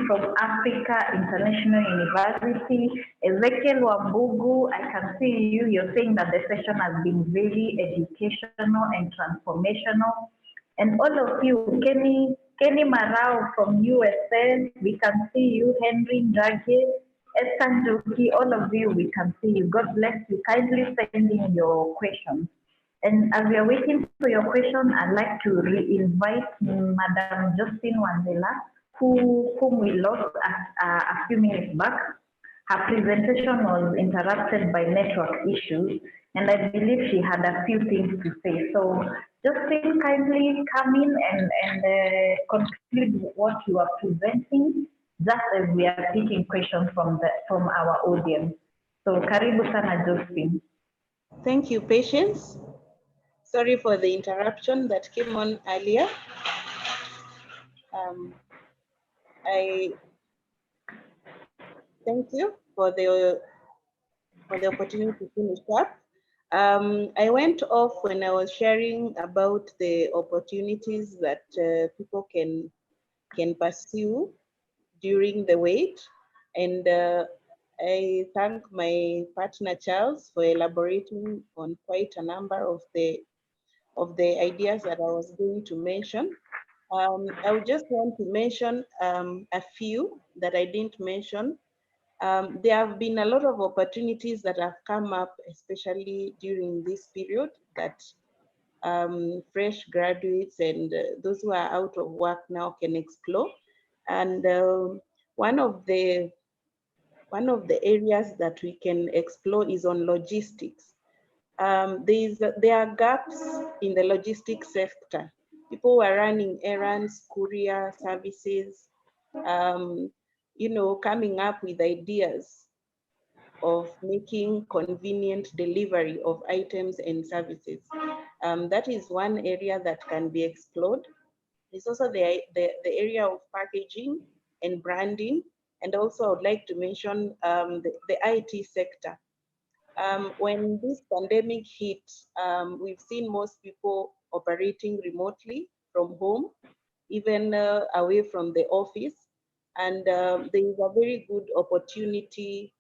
from Africa International University. Ezekiel Wambugu, I can see you. You're saying that the session has been very educational and transformational. And all of you, Kenny Marau from USA, we can see you. Henry Draghi, Esther Njoki, all of you, we can see you. God bless you. Kindly send in your questions. And as we are waiting for your question, I'd like to re-invite Madam Justine Wanzela, whom we lost a few minutes back. Her presentation was interrupted by network issues, and I believe she had a few things to say. So Justine, kindly come in and conclude what you are presenting, just as we are taking questions from our audience. So karibu sana, Justine. Thank you, Patience. Sorry for the interruption that came on earlier. I thank you for the opportunity to finish up. I went off when I was sharing about the opportunities that people can pursue during the wait, and I thank my partner Charles for elaborating on quite a number of the ideas that I was going to mention. I would just want to mention a few that I didn't mention. There have been a lot of opportunities that have come up, especially during this period, that fresh graduates and those who are out of work now can explore. And one of the areas that we can explore is on logistics. There are gaps in the logistics sector. People were running errands, courier services, coming up with ideas of making convenient delivery of items and services. That is one area that can be explored. There's also the area of packaging and branding. And also I would like to mention the IT sector. When this pandemic hit, we've seen most people operating remotely from home, even away from the office. And there is a very good opportunity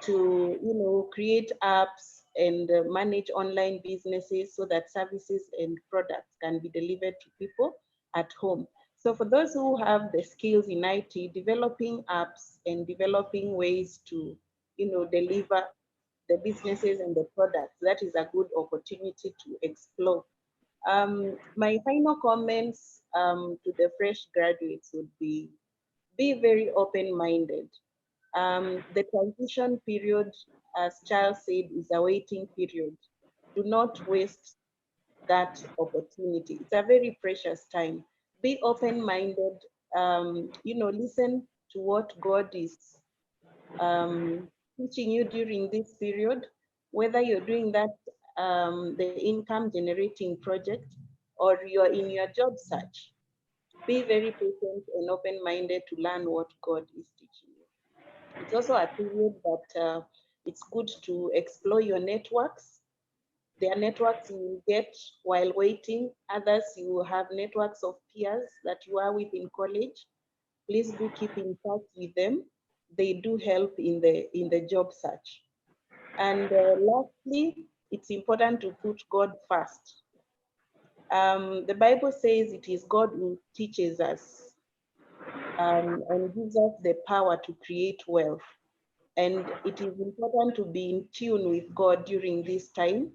to create apps and manage online businesses so that services and products can be delivered to people at home. So for those who have the skills in IT, developing apps and developing ways to deliver the businesses and the products, that is a good opportunity to explore. My final comments to the fresh graduates would be very open-minded. The transition period, as Charles said, is a waiting period. Do not waste that opportunity. It's a very precious time. Be open-minded, listen to what God is teaching you during this period, whether you're doing that, the income generating project, or you're in your job search. Be very patient and open-minded to learn what God is teaching you. It's also a period that it's good to explore your networks. There are networks you will get while waiting. Others, you will have networks of peers that you are with in college. Please do keep in touch with them. They do help in the job search. And lastly, it's important to put God first. The Bible says it is God who teaches us and gives us the power to create wealth. And it is important to be in tune with God during this time,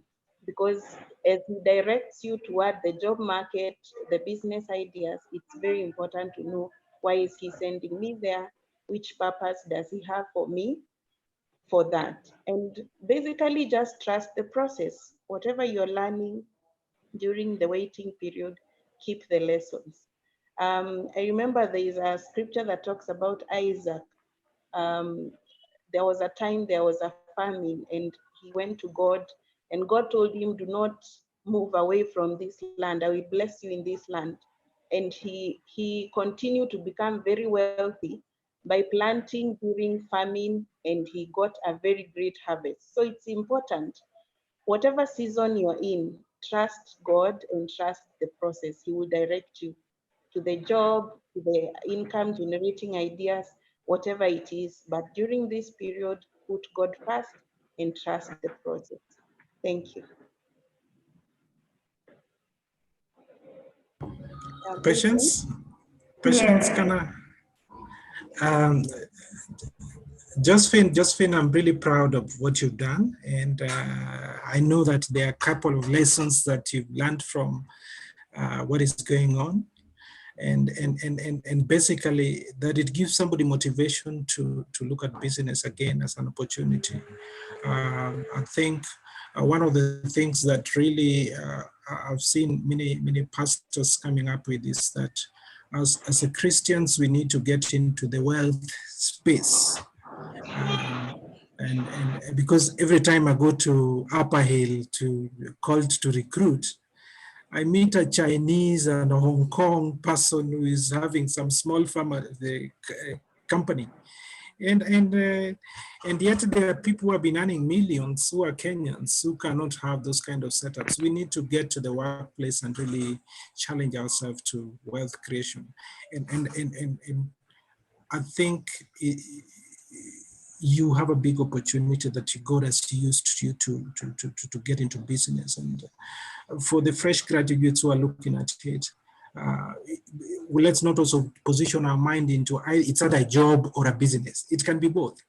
because as He directs you toward the job market, the business ideas, it's very important to know, why is He sending me there? Which purpose does He have for me for that? And basically just trust the process. Whatever you're learning during the waiting period, keep the lessons. I remember there is a scripture that talks about Isaac. There was a time there was a famine, and he went to God, and God told him, do not move away from this land. I will bless you in this land. And he continued to become very wealthy by planting during famine, and he got a very great harvest. So it's important, whatever season you're in, trust God and trust the process. He will direct you to the job, to the income generating ideas, whatever it is. But during this period, put God first and trust the process. Thank you. Patience? Yes. Patience, can I? Josephine, I'm really proud of what you've done. And I know that there are a couple of lessons that you've learned from what is going on. And basically that it gives somebody motivation to look at business again as an opportunity. I think one of the things that really I've seen many pastors coming up with is that as a Christians, we need to get into the wealth space. And because every time I go to Upper Hill called to recruit, I meet a Chinese and a Hong Kong person who is having some small farm at the company. And yet there are people who have been earning millions who are Kenyans who cannot have those kind of setups. We need to get to the workplace and really challenge ourselves to wealth creation. And I think you have a big opportunity that God has used you to get into business. And for the fresh graduates who are looking at it, well, let's not also position our mind into it's either a job or a business. It can be both.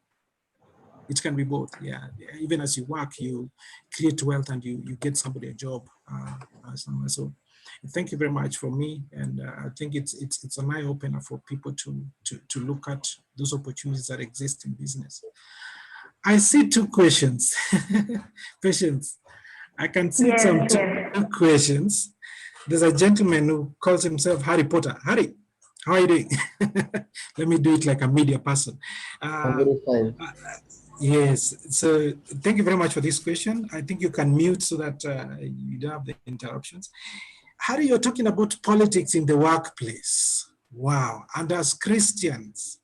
It can be both, yeah. Even as you work, you create wealth and you get somebody a job somewhere. So thank you very much for me. And I think it's an eye opener for people to look at those opportunities that exist in business. I see two questions. Patience. I can see two questions. There's a gentleman who calls himself Harry Potter. Harry, how are you doing? Let me do it like a media person. I'm very fine. Yes, so thank you very much for this question. I think you can mute so that you don't have the interruptions. Harry, you're talking about politics in the workplace. Wow, and as Christians,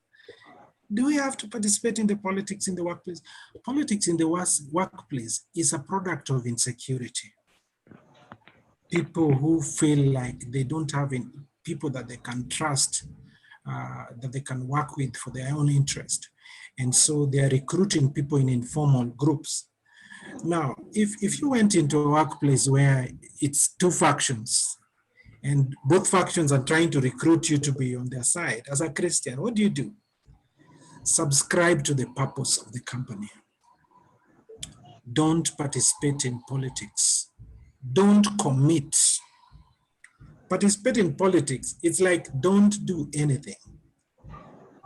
do we have to participate in the politics in the workplace? Politics in the workplace is a product of insecurity. People who feel like they don't have people that they can trust, that they can work with for their own interest. And so they're recruiting people in informal groups. Now, if you went into a workplace where it's two factions and both factions are trying to recruit you to be on their side, as a Christian, what do? Subscribe to the purpose of the company. Don't participate in politics. Don't commit. Participate in politics, it's like don't do anything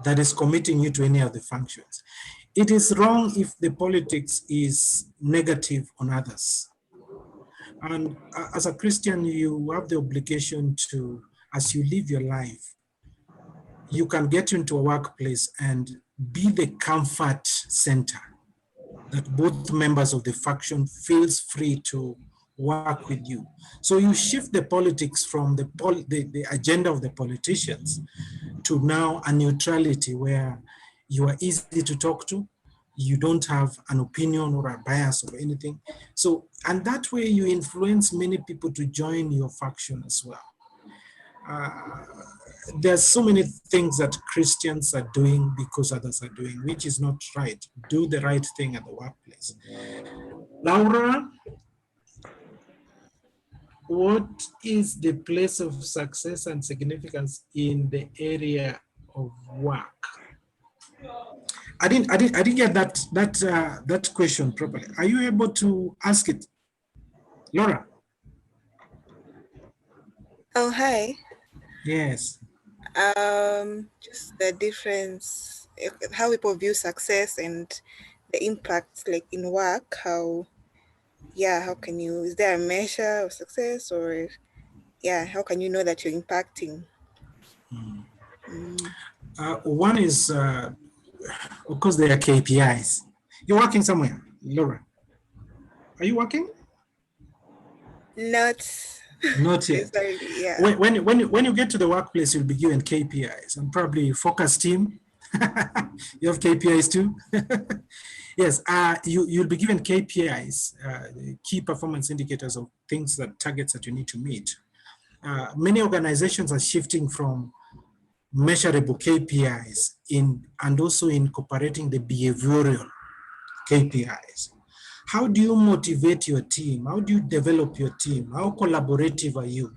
that is committing you to any of the functions. It is wrong if the politics is negative on others. And as a Christian, you have the obligation to, as you live your life, you can get into a workplace and be the comfort center that both members of the faction feels free to work with you. So you shift the politics from the agenda of the politicians to now a neutrality where you are easy to talk to, you don't have an opinion or a bias or anything. So, and that way you influence many people to join your faction as well. There's so many things that Christians are doing because others are doing, which is not right. Do the right thing at the workplace. Laura, what is the place of success and significance in the area of work? I didn't get that question properly. Are you able to ask it, Laura? Oh, hi. Yes. Just the difference, how people view success and the impact, like in work. How can you? Is there a measure of success, or how can you know that you're impacting? One is, of course, there are KPIs. You're working somewhere, Laura. Are you working? Not yet. Sorry, yeah. When you get to the workplace, you'll be given KPIs and probably focus team. You have KPIs too. Yes, you'll be given KPIs, key performance indicators of things targets that you need to meet. Many organizations are shifting from measurable KPIs and also incorporating the behavioral KPIs. How do you motivate your team? How do you develop your team? How collaborative are you?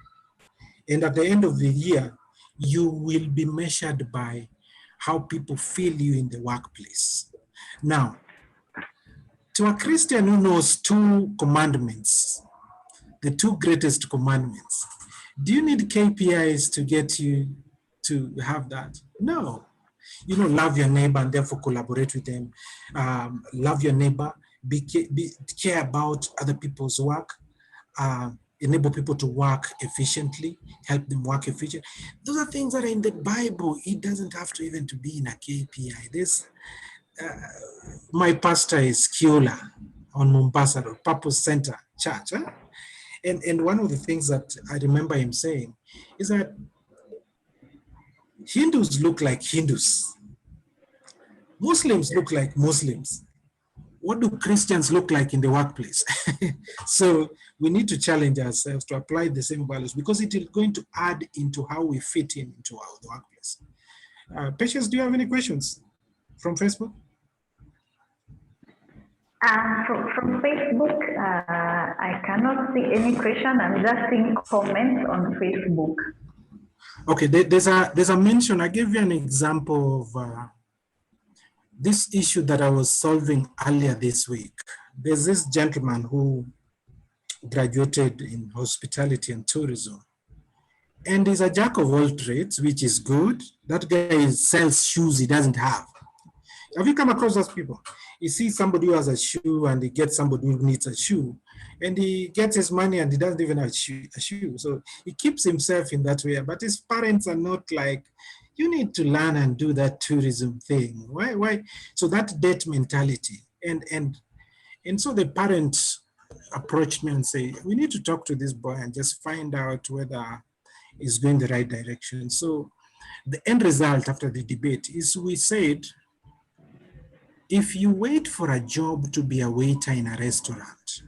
And at the end of the year, you will be measured by how people feel you in the workplace. Now, to a Christian who knows two commandments, the two greatest commandments, do you need KPIs to get you to have that? No. You know, love your neighbor and therefore collaborate with them. Love your neighbor, care about other people's work, enable people to work efficiently, help them work efficiently. Those are things that are in the Bible. It doesn't have to even to be in a KPI. My pastor is Kiola on Mombasa, Purpose Center Church. Huh? And one of the things that I remember him saying is that Hindus look like Hindus. Muslims look like Muslims. What do Christians look like in the workplace? So we need to challenge ourselves to apply the same values because it is going to add into how we fit into the workplace. Patience, do you have any questions from Facebook? From Facebook, I cannot see any question. I'm just seeing comments on Facebook. Okay, there's a mention. I gave you an example of this issue that I was solving earlier this week. There's this gentleman who graduated in hospitality and tourism, and he's a jack of all trades, which is good. That guy sells shoes he doesn't have. Have you come across those people? You see somebody who has a shoe and he gets somebody who needs a shoe, and he gets his money and he doesn't even have a shoe. So he keeps himself in that way, but his parents are not like, you need to learn and do that tourism thing. Why? So that debt mentality. And so the parents approached me and say, we need to talk to this boy and just find out whether he's going the right direction. So the end result after the debate is we said, if you wait for a job to be a waiter in a restaurant,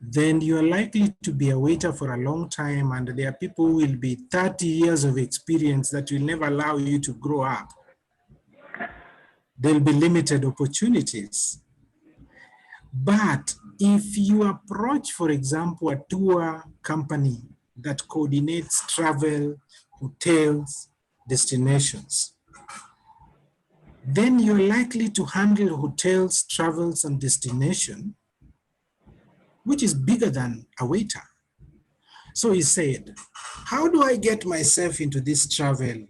then you are likely to be a waiter for a long time, and there are people who will be 30 years of experience that will never allow you to grow up. There'll be limited opportunities. But if you approach, for example, a tour company that coordinates travel, hotels, destinations, then you're likely to handle hotels, travels, and destination, which is bigger than a waiter. So he said, how do I get myself into this travel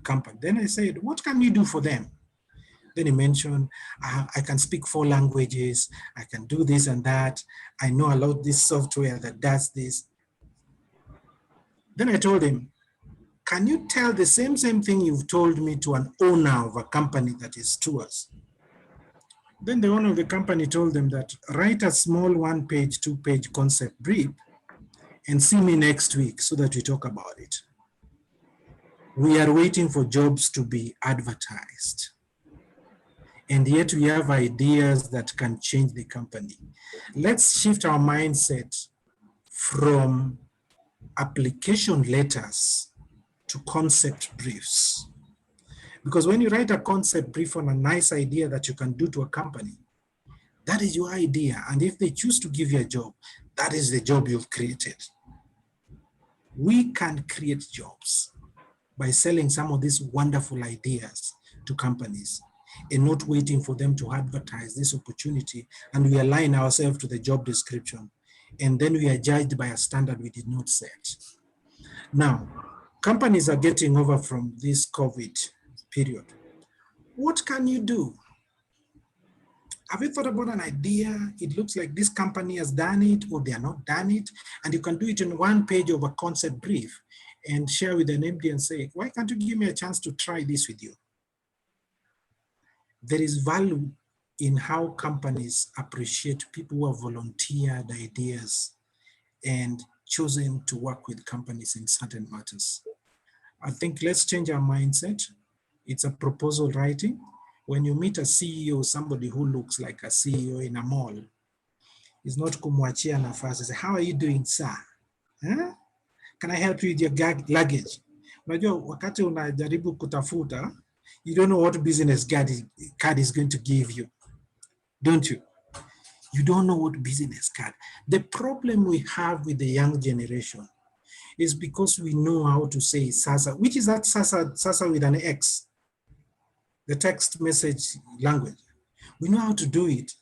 company? Then I said, what can you do for them? Then he mentioned, I can speak 4 languages, I can do this and that, I know a lot of this software that does this. Then I told him, can you tell the same thing you've told me to an owner of a company that is tours? Then the owner of the company told them that write a small 1-page, 2-page concept brief and see me next week so that we talk about it. We are waiting for jobs to be advertised. And yet we have ideas that can change the company. Let's shift our mindset from application letters to concept briefs. Because when you write a concept brief on a nice idea that you can do to a company, that is your idea. And if they choose to give you a job, that is the job you've created. We can create jobs by selling some of these wonderful ideas to companies and not waiting for them to advertise this opportunity, and we align ourselves to the job description, and then we are judged by a standard we did not set. Now, companies are getting over from this COVID period. What can you do? Have you thought about an idea? It looks like this company has done it or they are not done it, and you can do it in 1 page of a concept brief and share with an MD and say, why can't you give me a chance to try this with you? There is value in how companies appreciate people who have volunteered ideas and chosen to work with companies in certain matters. I think let's change our mindset. It's a proposal writing. When you meet a CEO, somebody who looks like a CEO in a mall, it's not kumwachia nafasi. Say, how are you doing, sir? Huh? Can I help you with your luggage? Unajua wakati unajaribu kutafuta, you don't know what business card is going to give you, don't you? You don't know what business card. The problem we have with the young generation is because we know how to say sasa, which is that sasa with an X, the text message language. We know how to do it.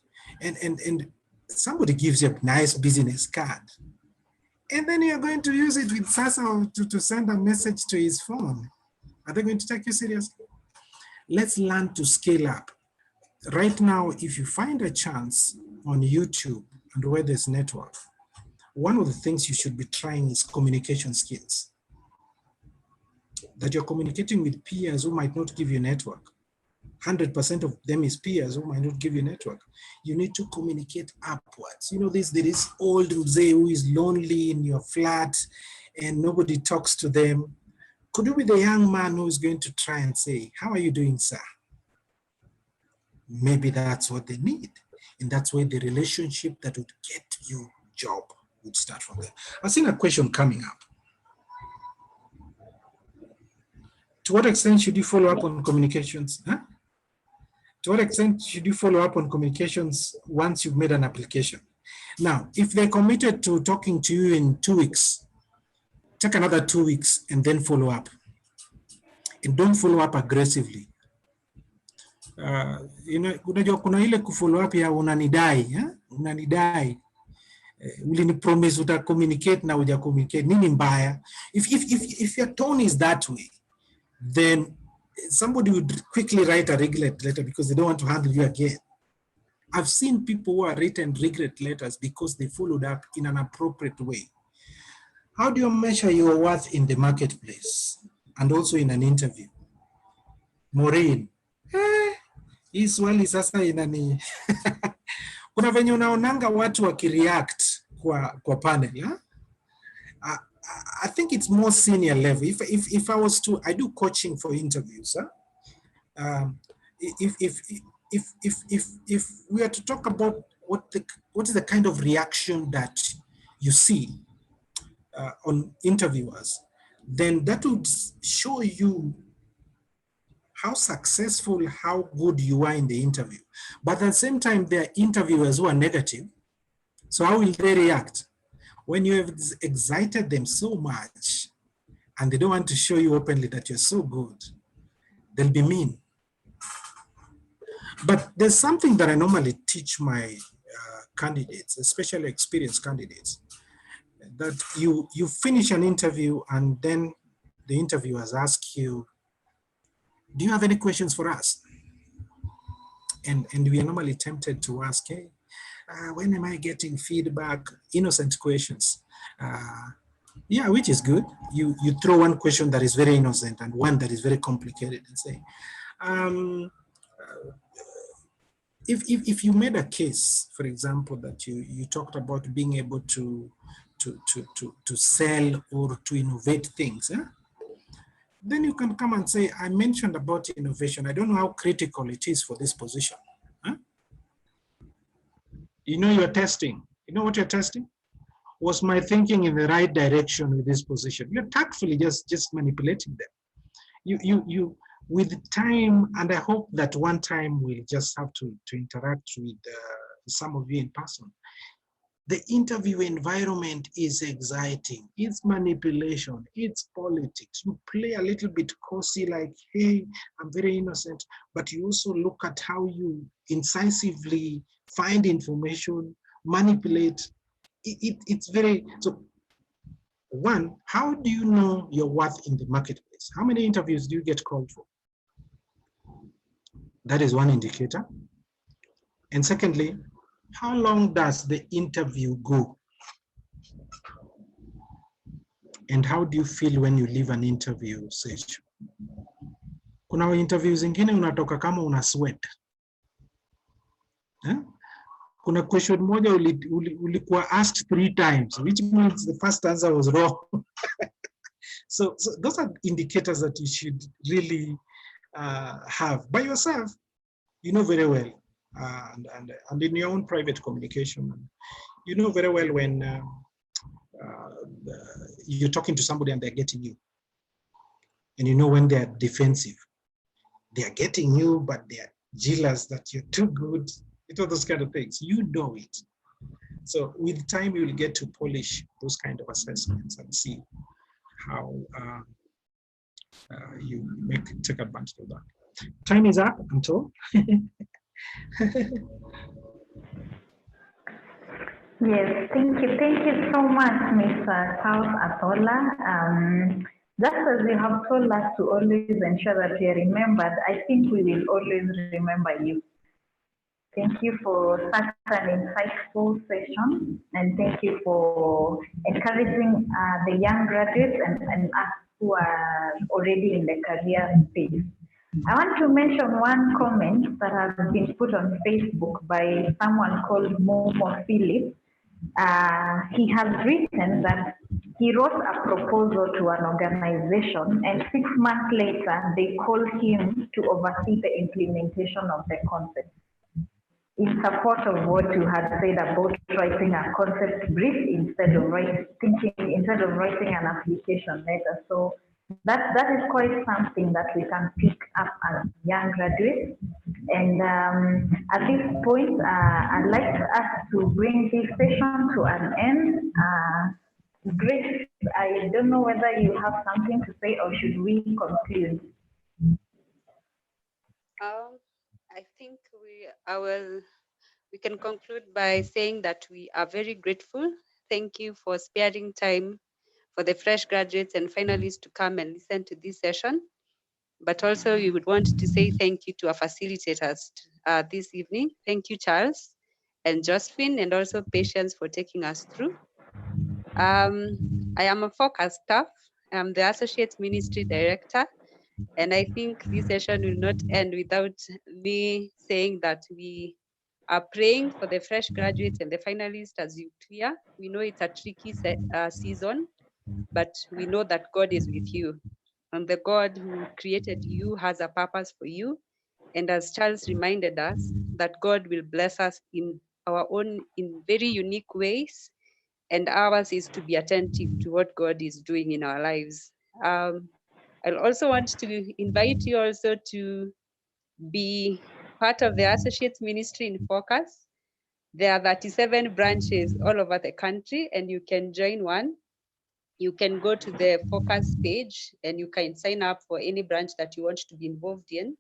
And somebody gives you a nice business card, and then you're going to use it with sasa to send a message to his phone. Are they going to take you seriously? Let's learn to scale up. Right now, if you find a chance on YouTube and where there's network, one of the things you should be trying is communication skills. That you're communicating with peers who might not give you network. 100% of them is peers who might not give you network. You need to communicate upwards. You know, there is old mzee who is lonely in your flat and nobody talks to them. Could you be the young man who is going to try and say, how are you doing, sir? Maybe that's what they need. And that's where the relationship that would get you job would start from there. I've seen a question coming up. To what extent should you follow up on communications? Huh? To what extent should you follow up on communications once you've made an application? Now, if they're committed to talking to you in 2 weeks, take another 2 weeks and then follow up. And don't follow up aggressively. You know, kuna ile kufollow up ya unanidai, unanidai. Ulini promise uta communicate na uja communicate. Nini mbaya? If your tone is that way, then somebody would quickly write a regret letter because they don't want to handle you again. I've seen people who are written regret letters because they followed up in an appropriate way. How do you measure your worth in the marketplace and also in an interview? Maureen, hii swali sasa inani. Kuna venye unaonanga watu wakireact kwa panel, huh? I think it's more senior level. If I was to, I do coaching for interviews. Huh? If we are to talk about what is the kind of reaction that you see on interviewers, then that would show you how successful, how good you are in the interview. But at the same time, there are interviewers who are negative. So how will they react? When you have excited them so much and they don't want to show you openly that you're so good, they'll be mean. But there's something that I normally teach my candidates, especially experienced candidates, that you finish an interview and then the interviewers ask you, do you have any questions for us? And we are normally tempted to ask, hey, when am I getting feedback? Innocent questions. Yeah, which is good. You throw one question that is very innocent and one that is very complicated and say, um, if you made a case, for example, that you talked about being able to sell or to innovate things, then you can come and say, I mentioned about innovation. I don't know how critical it is for this position. Huh? You know, you're testing. You know what you're testing? Was my thinking in the right direction with this position? You're tactfully just manipulating them. You with time, and I hope that one time we'll just have to interact with some of you in person. The interview environment is exciting. It's manipulation. It's politics. You play a little bit cozy, like, hey, I'm very innocent, but you also look at how you incisively find information, manipulate. It's very, so one, how do you know your worth in the marketplace? How many interviews do you get called for? That is one indicator. And secondly, how long does the interview go? And how do you feel when you leave an interview session? Kuna interviews zingine unatoka kama una sweat. Kuna question moja ulikuwa asked 3 times, which means the first answer was wrong. So those are indicators that you should really have by yourself. You know very well, and in your own private communication, you know very well when you're talking to somebody and they're getting you. And you know when they're defensive. They are getting you, but they are jealous that you're too good. You know, those kind of things. You know it. So with time, you will get to polish those kind of assessments and see how you take advantage of that. Time is up, I'm told. Yes, thank you. Thank you so much, Mr. Charles Atola. Just as you have told us to always ensure that we are remembered, I think we will always remember you. Thank you for such an insightful session, and thank you for encouraging the young graduates and us who are already in the career space. I want to mention one comment that has been put on Facebook by someone called Momo Philip. He has written that he wrote a proposal to an organization, and 6 months later, they called him to oversee the implementation of the concept. In support of what you had said about writing a concept brief instead of writing an application letter. So that is quite something that we can pick up as young graduates. And at this point, I'd like us to bring this session to an end. Grace, I don't know whether you have something to say or should we conclude? I think we can conclude by saying that we are very grateful. Thank you for sparing time for the fresh graduates and finalists to come and listen to this session. But also we would want to say thank you to our facilitators this evening. Thank you, Charles and Josephine, and also Patience for taking us through. I am a Focus staff. I'm the Associate Ministry Director. And I think this session will not end without me saying that we are praying for the fresh graduates and the finalists as you clear. We know it's a tricky season, but we know that God is with you. And the God who created you has a purpose for you. And as Charles reminded us, that God will bless us in our own, in very unique ways. And ours is to be attentive to what God is doing in our lives. I'll also want to invite you also to be part of the Associates Ministry in Focus. There are 37 branches all over the country, and you can join one. You can go to the Focus page and you can sign up for any branch that you want to be involved in.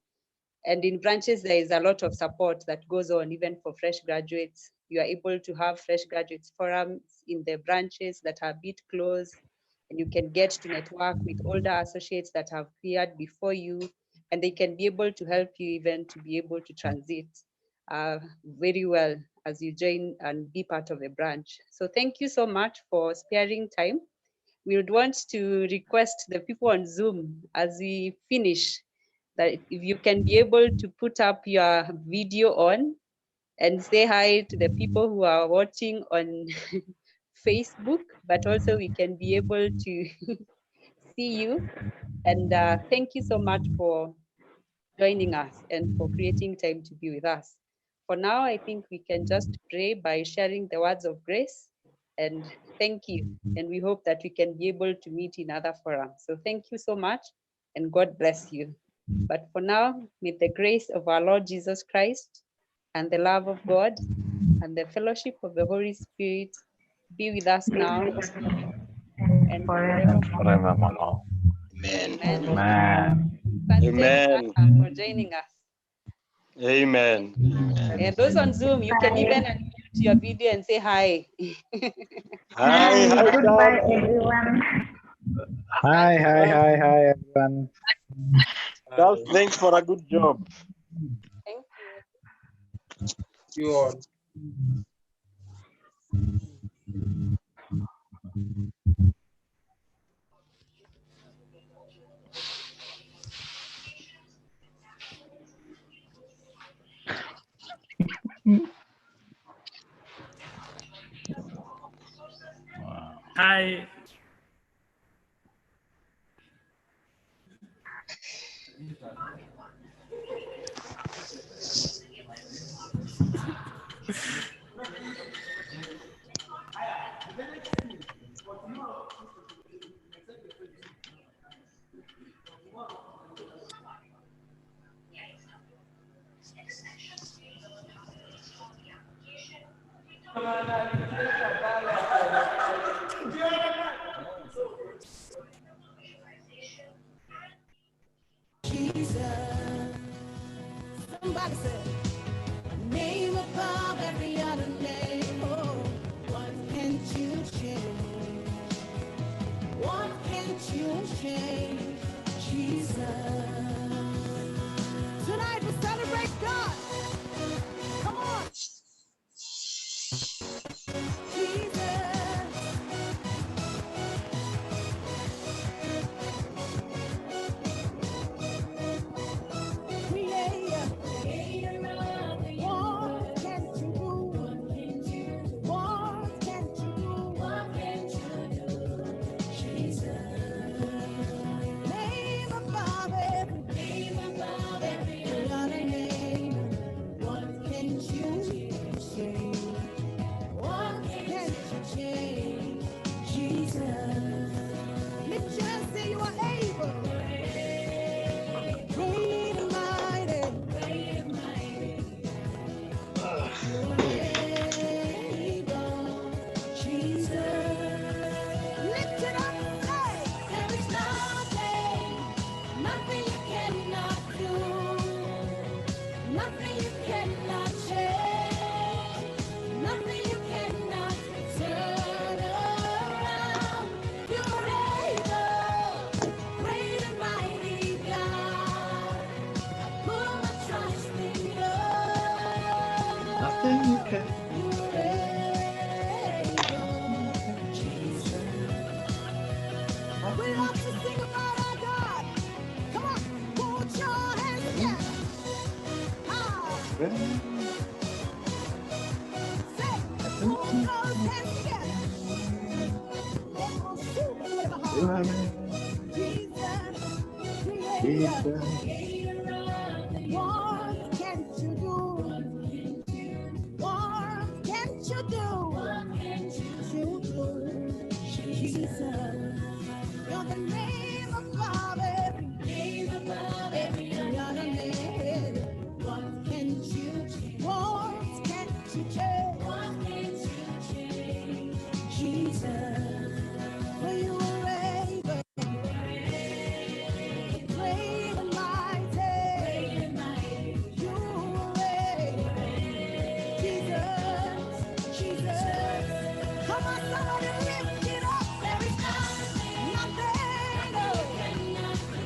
And in branches, there is a lot of support that goes on, even for fresh graduates. You are able to have fresh graduates forums in the branches that are a bit close, and you can get to network with older associates that have cleared before you, and they can be able to help you even to be able to transit very well as you join and be part of a branch. So thank you so much for sparing time. we would want to request the people on Zoom as we finish that if you can be able to put up your video on and say hi to the people who are watching on Facebook, but also we can be able to see you. And thank you so much for joining us and for creating time to be with us. For now, I think we can just pray by sharing the words of grace and thank you. And we hope that we can be able to meet in other forums. So thank you so much and God bless you. But for now, may the grace of our Lord Jesus Christ and the love of God and the fellowship of the Holy Spirit be with us now and forever. Forevermore. Amen. Amen. Amen. Asante Amen. sana for joining us. Amen. And those on Zoom, you can even unmute your video and say hi. Hi, hi, Goodbye, Sam. everyone. Hi, everyone. Charles, thanks for a good job. Thank you. You all. Hi. Somebody said, name above every other name. Oh, what can't you change? What can't you change? Jesus. Tonight we celebrate God. Come on. Jesus. Nothing you can. We love to sing about our God. Come on, put your hands together. Say, put those hands together. What can't you do? What can't you do? What can't you do? Jesus, you're the name above every name, above every other name. What can't you change? What can't you change? What can't you change? Jesus, for you are able, great and mighty. You are able, Jesus, Jesus. Come on, somebody lift it up. There is nothing,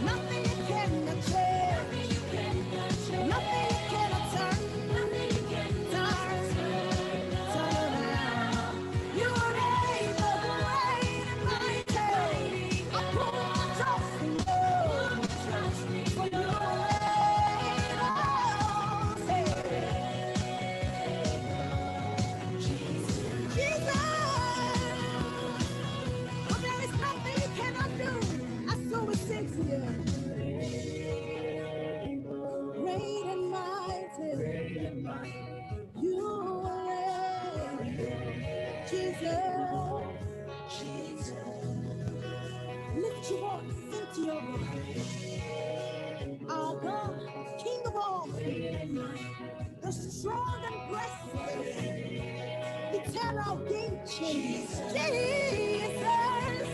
nothing you cannot change, nothing you cannot turn. Elohim, Jesus.